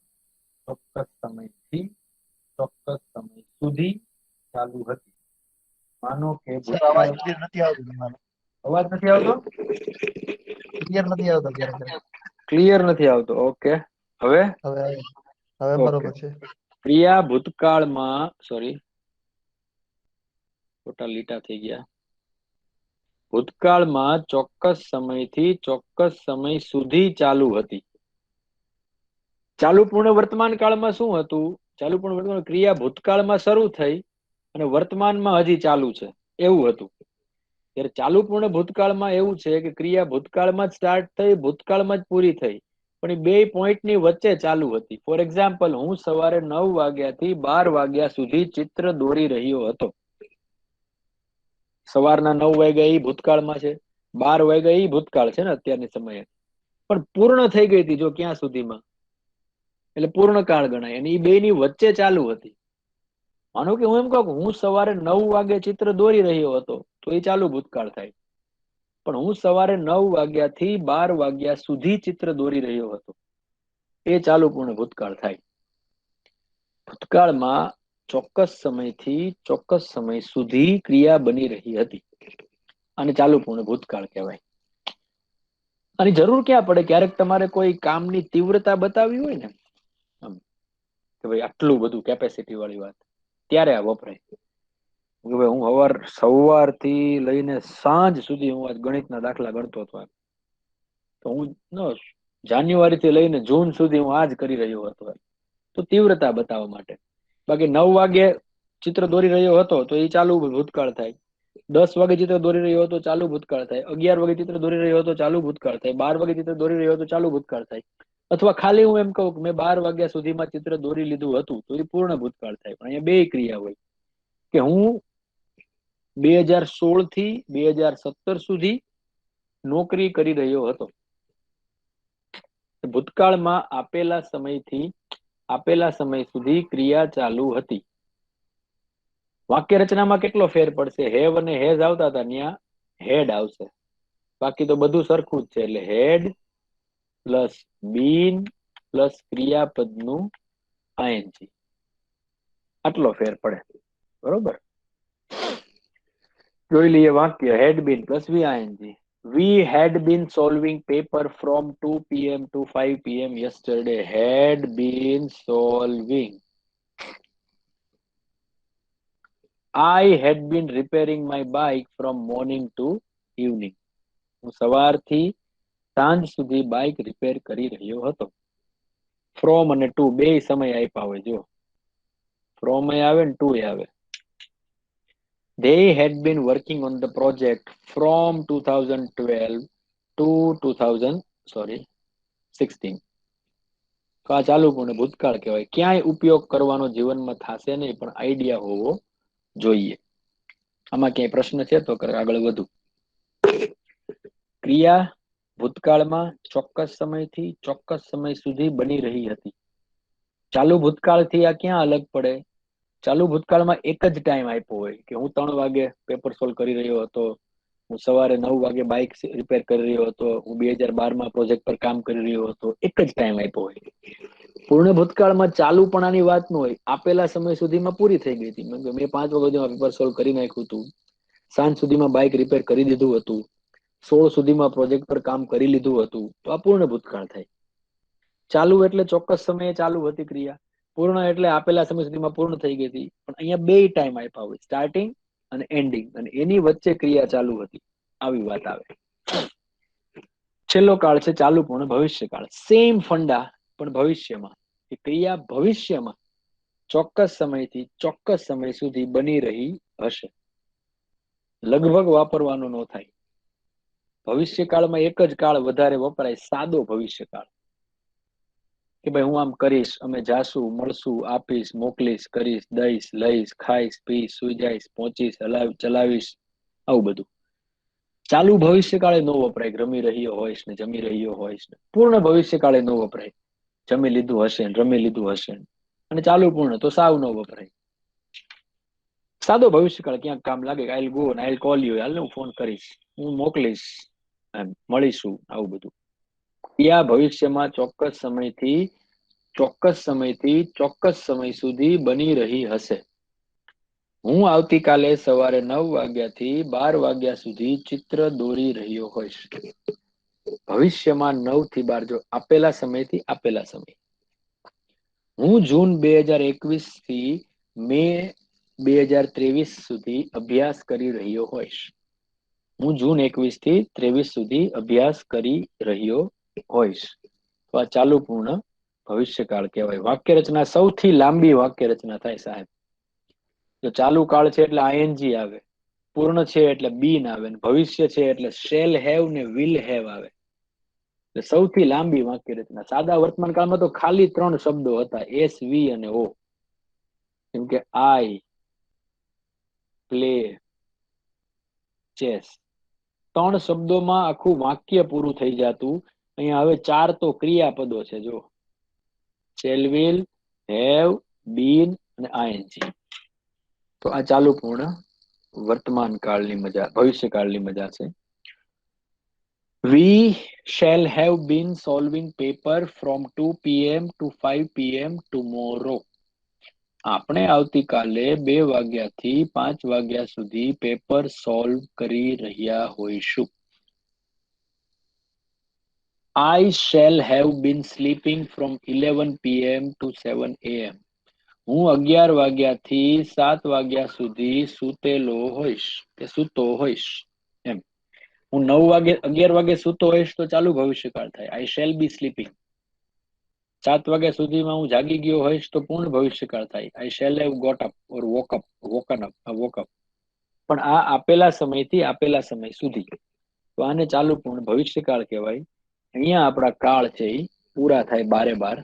ચોક્કસ સમયથી ચોક્કસ સમય સુધી ચાલુ હતી. માનો કે અવાજ ક્લિયર નથી આવતો તમારો. અવાજ નથી આવતો? ક્લિયર નથી આવતો ક્યારેક. ક્લિયર નથી આવતો. ઓકે, હવે હવે બરોબર છે. ક્રિયા ભૂતકાળમાં, સોરી ખોટા લીટા થઈ ગયા. ભૂતકાળમાં ચોક્કસ સમયથી ચોક્કસ સમય સુધી ચાલુ હતી. ચાલુ પૂર્ણ વર્તમાન કાળમાં શું હતું? ચાલુ પૂર્ણ વર્તમાન ક્રિયા ભૂતકાળમાં શરૂ થઈ અને વર્તમાનમાં હજી ચાલુ છે એવું હતું. ત્યારે ચાલુ પૂર્ણ ભૂતકાળમાં એવું છે કે ક્રિયા ભૂતકાળમાં જ સ્ટાર્ટ થઈ, ભૂતકાળમાં જ પૂરી થઈ, પણ એ બે પોઈન્ટની વચ્ચે ચાલુ હતી. ફોર એક્ઝામ્પલ, હું સવારે 9 વાગ્યાથી 12 વાગ્યા સુધી ચિત્ર દોરી રહ્યો હતો. સવારના 9 વાગ્યા એ ભૂતકાળમાં છે, 12 વાગ્યા એ ભૂતકાળ છે ને અત્યારની સમયે, પણ પૂર્ણ થઈ ગઈ હતી જો ક્યાં સુધીમાં, એટલે પૂર્ણ કાળ ગણાય. અને એ બે ની વચ્ચે ચાલુ હતી. માનો કે હું એમ કહું કે હું સવારે 9 વાગે ચિત્ર દોરી રહ્યો હતો તો એ ચાલુ ભૂતકાળ થાય. પણ હું સવારે 9 વાગ્યાથી 12 વાગ્યા સુધી ચિત્ર દોરી રહ્યો હતો એ ચાલુ પૂર્ણ ભૂતકાળ થાય. ભૂતકાળમાં ચોક્કસ સમયથી ચોક્કસ સમય સુધી ક્રિયા બની રહી હતી અને ચાલુ પૂર્ણ ભૂતકાળ કહેવાય. આની જરૂર ક્યાં પડે? ક્યારેક તમારે કોઈ કામની તીવ્રતા બતાવવી હોય ને, કે ભાઈ આટલું બધું કેપેસિટી વાળી વાત, ત્યારે આ વપરાય. કે ભાઈ હું સવારથી લઈને સાંજ સુધી હું આજ ગણિતના દાખલા ગણતો હતો, તો હું જાન્યુઆરી થી લઈને જૂન સુધી હું આ જ કરી રહ્યો હતો, તો તીવ્રતા બતાવવા માટે. બાકી 9 વાગે ચિત્ર દોરી રહ્યો હતો તો એ ચાલુ ભૂતકાળ થાય, 10 વાગે ચિત્ર દોરી રહ્યો હતો ચાલુ ભૂતકાળ થાય, 11 વાગે ચિત્ર દોરી રહ્યો હતો ચાલુ ભૂતકાળ થાય, 12 વાગે ચિત્ર દોરી રહ્યો હતો ચાલુ ભૂતકાળ થાય. અથવા ખાલી હું એમ કહું કે મેં 12 વાગ્યા સુધીમાં ચિત્ર દોરી લીધું હતું તો એ પૂર્ણ ભૂતકાળ થાય. પણ અહીંયા બે ક્રિયા હોય કે હું 2016 થી 2017 સુધી નોકરી કરી રહ્યો હતો. ભૂતકાળમાં આપેલા સમયથી આપેલા સમય સુધી ક્રિયા ચાલુ હતી. વાક્ય રચનામાં કેટલો ફેર પડશે? હેવ અને હેઝ આવતા હતા, ત્યાં હેડ આવશે. બાકી તો બધું સરખું જ છે. એટલે હેડ પ્લસ બીન પ્લસ ક્રિયાપદનું આઈએનજી, આટલો ફેર પડે. બરોબર? જોઈ લઈએ વાક્ય. Had been plus VING. We had been solving paper from 2 p.m. to 5 p.m. yesterday. Had been solving. I had been repairing my bike from morning to evening. હું સવારથી સાંજ સુધી બાઇક રિપેર કરી રહ્યો હતો. ફ્રોમ અને ટુ બે સમય આપ્યા હોય, જો ફ્રોમ આવે ને ટુ આવે. They had been working on the project from 2012 to 2016. તો આ ચાલુ પૂર્ણ ભૂતકાળ કહેવાય. ક્યાંય ઉપયોગ કરવાનો જીવનમાં થશે નહીં, પણ આઈડિયા હોવો જોઈએ. આમાં ક્યાંય પ્રશ્ન છે તો આગળ વધુ. ક્રિયા ભૂતકાળમાં ચોક્કસ સમયથી ચોક્કસ સમય સુધી બની રહી હતી. ચાલુ ભૂતકાળથી આ ક્યાં અલગ પડે? ચાલુ ભૂતકાળમાં એક જ ટાઈમ આપ્યો હોય કે હું 3 વાગે પેપર સોલ્વ કરી રહ્યો હતો, હું સવારે 9 વાગે બાઇક રિપેર કરી રહ્યો હતો, હું 2012 પ્રોજેક્ટ પર કામ કરી રહ્યો હતો. એક જ ટાઈમ આપ્યો હોય. પૂર્ણ ભૂતકાળમાં ચાલુપણાની વાત ન હોય, આપેલા સમય સુધીમાં પૂરી થઈ ગઈ હતી. મેં 5 વાગ્યા પેપર સોલ્વ કરી નાખ્યું હતું, સાંજ સુધીમાં બાઇક રિપેર કરી દીધું હતું, 16 સુધીમાં પ્રોજેક્ટ પર કામ કરી લીધું હતું, તો આ પૂર્ણ ભૂતકાળ થાય. ચાલુ એટલે ચોક્કસ સમયે ચાલુ હતી ક્રિયા, પૂર્ણ એટલે આપેલા સમય સુધીમાં પૂર્ણ થઈ ગઈ હતી. પણ અહીંયા બે ટાઈમ આપ્યા હોય, સ્ટાર્ટિંગ અને એન્ડિંગ, અને એની વચ્ચે ક્રિયા ચાલુ હતી. આવી વાત આવે. છેલ્લો કાળ છે ચાલુ પૂર્ણ ભવિષ્યકાળ. સેમ ફંડા, પણ ભવિષ્યમાં. ક્રિયા ભવિષ્યમાં ચોક્કસ સમયથી ચોક્કસ સમય સુધી બની રહી હશે. લગભગ વાપરવાનું ન થાય. ભવિષ્યકાળમાં એક જ કાળ વધારે વપરાય, સાદો ભવિષ્યકાળ, કે ભાઈ હું આમ કરીશ, અમે જાશું, મળશું, આપીશ, મોકલીશ, કરીશ, દઈશ, લઈશ, ખાઈશ, પીશ, સુઈ જઈશ, પહોંચીશ, ચલાવીશ, આવું બધું. ચાલુ ભવિષ્યકાળે ન વપરાય, રમી રહ્યો હોઈશ ને, જમી રહ્યો હોઈશ ને. પૂર્ણ ભવિષ્યકાળે ન વપરાય, જમી લીધું હશે ને, રમી લીધું હશે ને. અને ચાલુ પૂર્ણ તો સાવ ન વપરાય. સાદો ભવિષ્યકાળ ક્યાંક કામ લાગે, આઈલ ગો ને આઈલ કોલ યુ, હાલ હું ફોન કરીશ, હું મોકલીશ, એમ મળીશું, આવું બધું. ક્રિયા ભવિષ્યમાં ચોક્કસ સમયથી ચોક્કસ સમય સુધી બની રહી હશે. હું આવતીકાલે સવારે 9 વાગ્યાથી 12 વાગ્યા સુધી ચિત્ર દોરી રહ્યો હોઈશ. ભવિષ્યમાં 9 થી 12, જો આપેલા સમયથી આપેલા સમય. હું જૂન 2021 થી મે 2023 સુધી અભ્યાસ કરી રહ્યો હોઈશ. હું જૂન 21 થી 23 સુધી અભ્યાસ કરી રહ્યો હોઈશ. તો આ ચાલુ પૂર્ણ ભવિષ્યકાળ કહેવાય. વાક્ય રચના સૌથી લાંબી વાક્ય રચના થાય સાહેબ. જો ચાલુ કાળ છે એટલે આઈએનજી આવે, પૂર્ણ છે એટલે બીન આવે, ભવિષ્ય છે એટલે શેલ હેવ ને વિલ હેવ આવે. એટલે સૌથી લાંબી વાક્ય રચના. સાદા વર્તમાન કાળમાં તો ખાલી 3 શબ્દો હતા, એસ, વી અને ઓ. જેમ કે આઈ પ્લે ચેસ, 3 શબ્દોમાં આખું વાક્ય પૂરું થઈ જતું. અહીંયા હવે 4 તો ક્રિયાપદો છે. જો શેલ, વિલ, હેવ, બીન અને આઈએનજી. તો આ ચાલુ પૂર્ણ વર્તમાન કાળની મજા, ભવિષ્યકાળની મજા છે. We shall have been solving paper from 2 p.m. to 5 p.m. tomorrow. આપણે આવતીકાલે 2 વાગ્યાથી 5 વાગ્યા સુધી પેપર સોલ્વ કરી રહ્યા હોઈશું. I shall have been sleeping from 11 p.m. to 7 a.m. હું 11 વાગ્યાથી 7 વાગ્યા સુધી સૂતેલો હોઈશ, કે સૂતો હોઈશ. એમ હું 11 વાગે સૂતો હોઈશ તો ચાલુ ભવિષ્યકાળ થાય, આઈ શેલ બી સ્લીપિંગ. 7 વાગ્યા સુધીમાં હું જાગી ગયો હોઈશ તો પૂર્ણ ભવિષ્યકાળ થાય, I shall have got up or woken up. પણ આ આપેલા સમયથી આપેલા સમય સુધી, તો આને ચાલુ પૂર્ણ ભવિષ્યકાળ કહેવાય. અહીંયા આપણા કાળ છે એ પૂરા થાય 12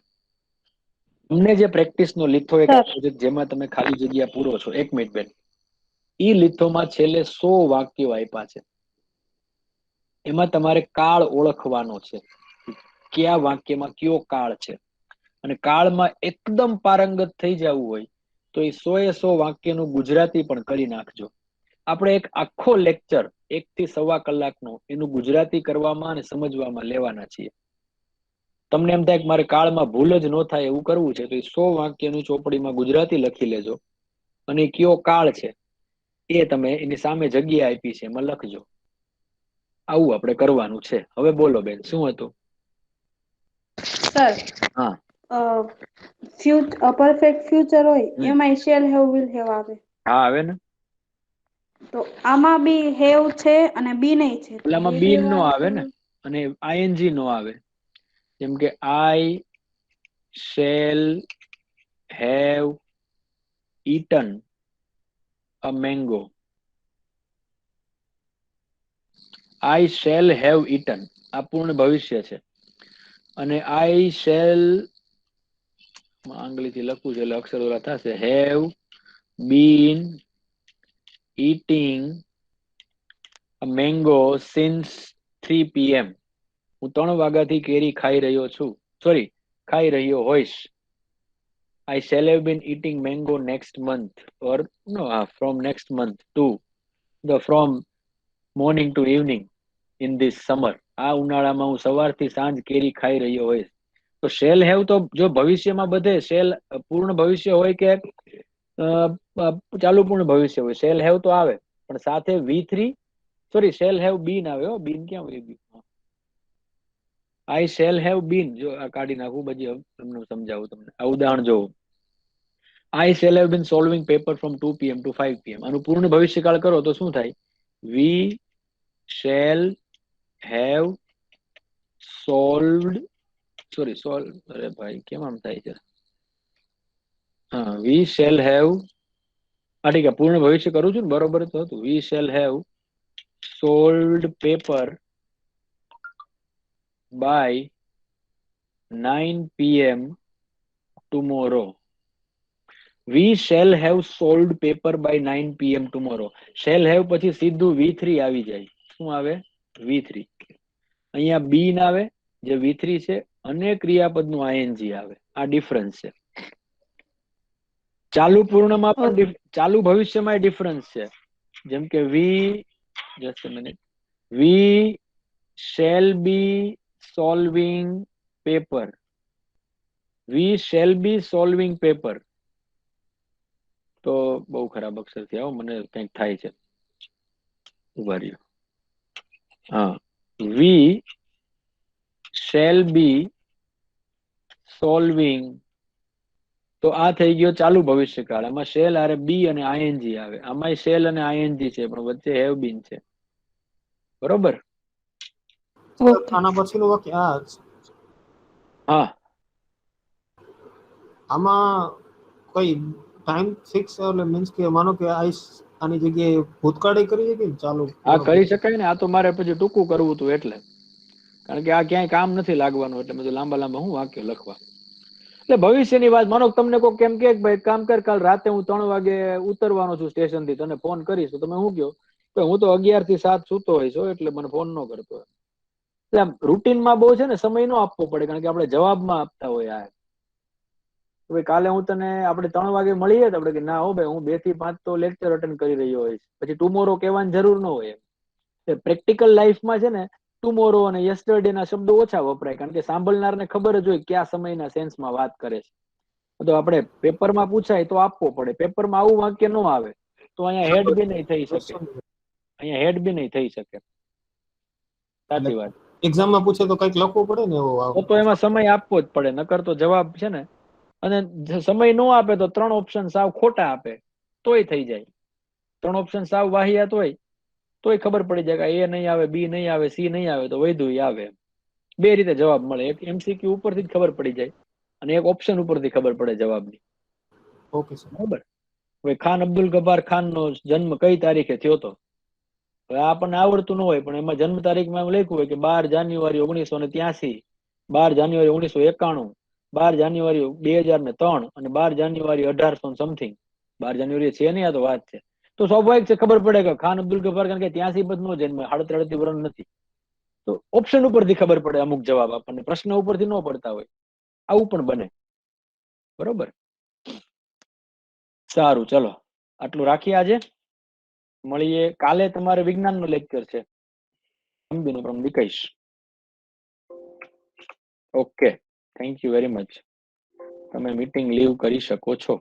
તમને જે પ્રેક્ટિસનો લીથો એક આપ્યો છે, જેમાં તમે ખાલી જગ્યા પૂરો છો. 1 મિનિટ બેન, ઈ લીથોમાં છેલ્લે 100 વાક્યો આપ્યા છે. એમાં તમારે કાળ ઓળખવાનો છે, કયા વાક્યમાં કયો કાળ છે. અને કાળમાં એકદમ પારંગત થઈ જવું હોય તો એ 100 વાક્યનું ગુજરાતી પણ કરી નાખજો. આપણે એક આખો લેક્ચર 1 થી 1.25 કલાકનો એનું ગુજરાતી કરવામાં અને સમજવામાં લેવાના છીએ. તમને એમ થાય કે મારે કાળમાં ભૂલ જ ન થાય એવું કરવું છે તો એ 100 વાક્યનું ચોપડીમાં ગુજરાતી લખી લેજો, અને કયો કાળ છે એ તમે એની સામે જગ્યા આપી છે એમાં લખજો. આવું આપણે કરવાનું છે. હવે બોલો બેન, શું હતું? સર, હા, પરફેક્ટ ફ્યુચર હોય એમાં શેલ હેવ વિલ હેવ આવે. હા આવે ને. તો આમાં બી હેવ છે અને બી નહીં છે. પેલામાં બીન નો આવે ને, અને આઈએનજી નો આવે. જેમ કે આઈ shall have eaten a mango. I shall have eaten, આ પૂર્ણ ભવિષ્ય છે. અને I shall, આંગળીથી લખું છે એટલે અક્ષર ઓલા થશે, have been eating a mango since 3 p.m. હું 3 વાગ્યાથી કેરી ખાઈ રહ્યો છું, ખાઈ રહ્યો હોઈશ. I shall have been eating mango next month, or no, from next month to from morning to evening in this summer. આ ઉનાળામાં હું સવારથી સાંજ કેરી ખાઈ રહ્યો હોઈશ. તો શેલ હેવ તો જો ભવિષ્યમાં બધે શેલ પૂર્ણ ભવિષ્ય હોય કે ચાલુ પૂર્ણ ભવિષ્ય હોય, શેલ હેવ તો આવે, પણ સાથે શેલ હેવ બીન આવે. બીન ક્યાં હોય? આઈ શેલ હેવ બીન, જો આ કાઢી નાખું પછી તમને સમજાવું. તમને આ ઉદાહરણ જોવું. આઈ shall have been solving paper from 2 p.m. to 5 p.m. આનું પૂર્ણ ભવિષ્યકાળ કરો તો શું થાય? વી શેલ હેવ સોલ્વડ, અરે ભાઈ કેમ આમ થાય છે? હા, વી શેલ હેવ, ઠીક પૂર્ણ ભવિષ્ય કરું છું ને, બરોબર તો હતું. We shall have solved paper by 9 p.m. tomorrow. We shall have sold paper by 9 p.m. tomorrow. Shall have પછી સીધું V3 આવી જાય. શું આવે? V3. અહીંયા B ના આવે જે V3 છે અને ક્રિયાપદનું ing આવે. આ ડિફરન્સ છે. ચાલુ પૂર્ણમાં પણ ચાલુ ભવિષ્યમાં ડિફરન્સ છે. જેમ કે just a minute. We shall be solving paper. We shall be solving paper. તો બહુ ખરાબ અક્ષર થયા મને કંઈક થાય છે. ઉભા રહ્યો. હા, we shall be solving. તો આ થઈ ગયો ચાલુ ભવિષ્યકાળ. આમાં શેલ આરે બી અને આઈએનજી આવે. આમાં શેલ અને આઈએનજી છે પણ વચ્ચે હેવ બીન છે. બરોબર? આના પછીનું વાક્ય આ જ. હા, આમાં કોઈ ટાઈમ ફિક્સ એટલે મીન્સ કે માનો કે આની જગ્યાએ ભૂતકાળે કરી શકે ને ચાલુ? આ કરી શકાય ને. આ તો મારે પછી ટૂંકું કરવું હતું એટલે, કારણ કે આ ક્યાંય કામ નથી લાગવાનું એટલે બધું લાંબા લાંબા હું વાક્ય લખવા. એટલે ભવિષ્યની વાત માનો તમને કોઈ કેમ કે ભાઈ કામ કર, કાલ રાતે હું 3 વાગે ઉતરવાનો છું સ્ટેશન થી, તને ફોન કરીશ તો તમે શું કહો? તો હું તો 11 થી 7 સૂતો હોઈશ એટલે મને ફોન ન કરતો. એટલે આમ રૂટીનમાં બહુ છે ને સમય ન આપવો પડે, કારણ કે આપણે જવાબમાં આપતા હોય. આ ભાઈ કાલે હું તને આપણે 3 વાગે મળીએ તો આપણે કે ના હો ભાઈ હું 2 થી 5 તો લેક્ચર અટેન્ડ કરી રહ્યો હોઈશ, પછી ટુમોરો કહેવાની જરૂર ન હોય. પ્રેક્ટિકલ લાઈફમાં છે ને ટુમોરો અને યસ્ટરડે ના શબ્દો ઓછા વપરાય, કારણ કે સાંભળનારને ખબર જ હોય કયા સમયના સેન્સમાં વાત કરે છે. તો આપણે પેપરમાં પૂછાય તો આપવો પડે. પેપરમાં આવું વાક્ય ન આવે તો અહીંયા હેડ બી નહીં થઈ શકે. અહીંયા હેડ બી નહીં થઈ શકે. સાચી વાત. એક્ઝામમાં પૂછે તો કંઈક લખવું પડે ને એવો આવે. તો એમાં સમય આપવો જ પડે, નકર તો જવાબ છે ને. અને સમય ન આપે તો 3 ઓપ્શન સાવ ખોટા આપે તોય થઈ જાય. 3 ઓપ્શન સાવ વાહિયાત હોય તોય ખબર પડી જાય કે એ નહીં આવે, બી નહીં આવે, સી નહીં આવે તો વૈધું આવે. 2 રીતે જવાબ મળે. એક MCQ ઉપરથી જ ખબર પડી જાય અને એક ઓપ્શન ઉપરથી ખબર પડે જવાબની. Okay sir. બરાબર. હવે ખાન અબ્દુલ ગફાર ખાન નો જન્મ કઈ તારીખે થયો હતો? હવે આપણને આવડતું ન હોય પણ એમાં જન્મ તારીખમાં એમ લખ્યું હોય કે 12 જાન્યુઆરી 1983, 12 જાન્યુઆરી 1991, 12 જાન્યુઆરી 2003 અને 12 જાન્યુઆરી 1800 સમથિંગ. 12 જાન્યુઆરી છે નહીં, આ તો વાત છે. તો સ્વાભાવિક છે ખબર પડે કે ખાન અબ્દુલ ગફાર ખાન કે 83 બધ નો જન્મ, 38 વર્ષ નથી. તો ઓપ્શન ઉપરથી ખબર પડે અમુક જવાબ આપણને, પ્રશ્ન ઉપરથી ન પડતા હોય. આવું પણ બને. બરોબર. સારું, ચલો આટલું રાખીએ. આજે મળીએ. કાલે તમારે વિજ્ઞાન નો લેક્ચર છે, અંબીનું પણ વિકઈશ. Okay, thank you very much. તમે મીટિંગ લીવ કરી શકો છો.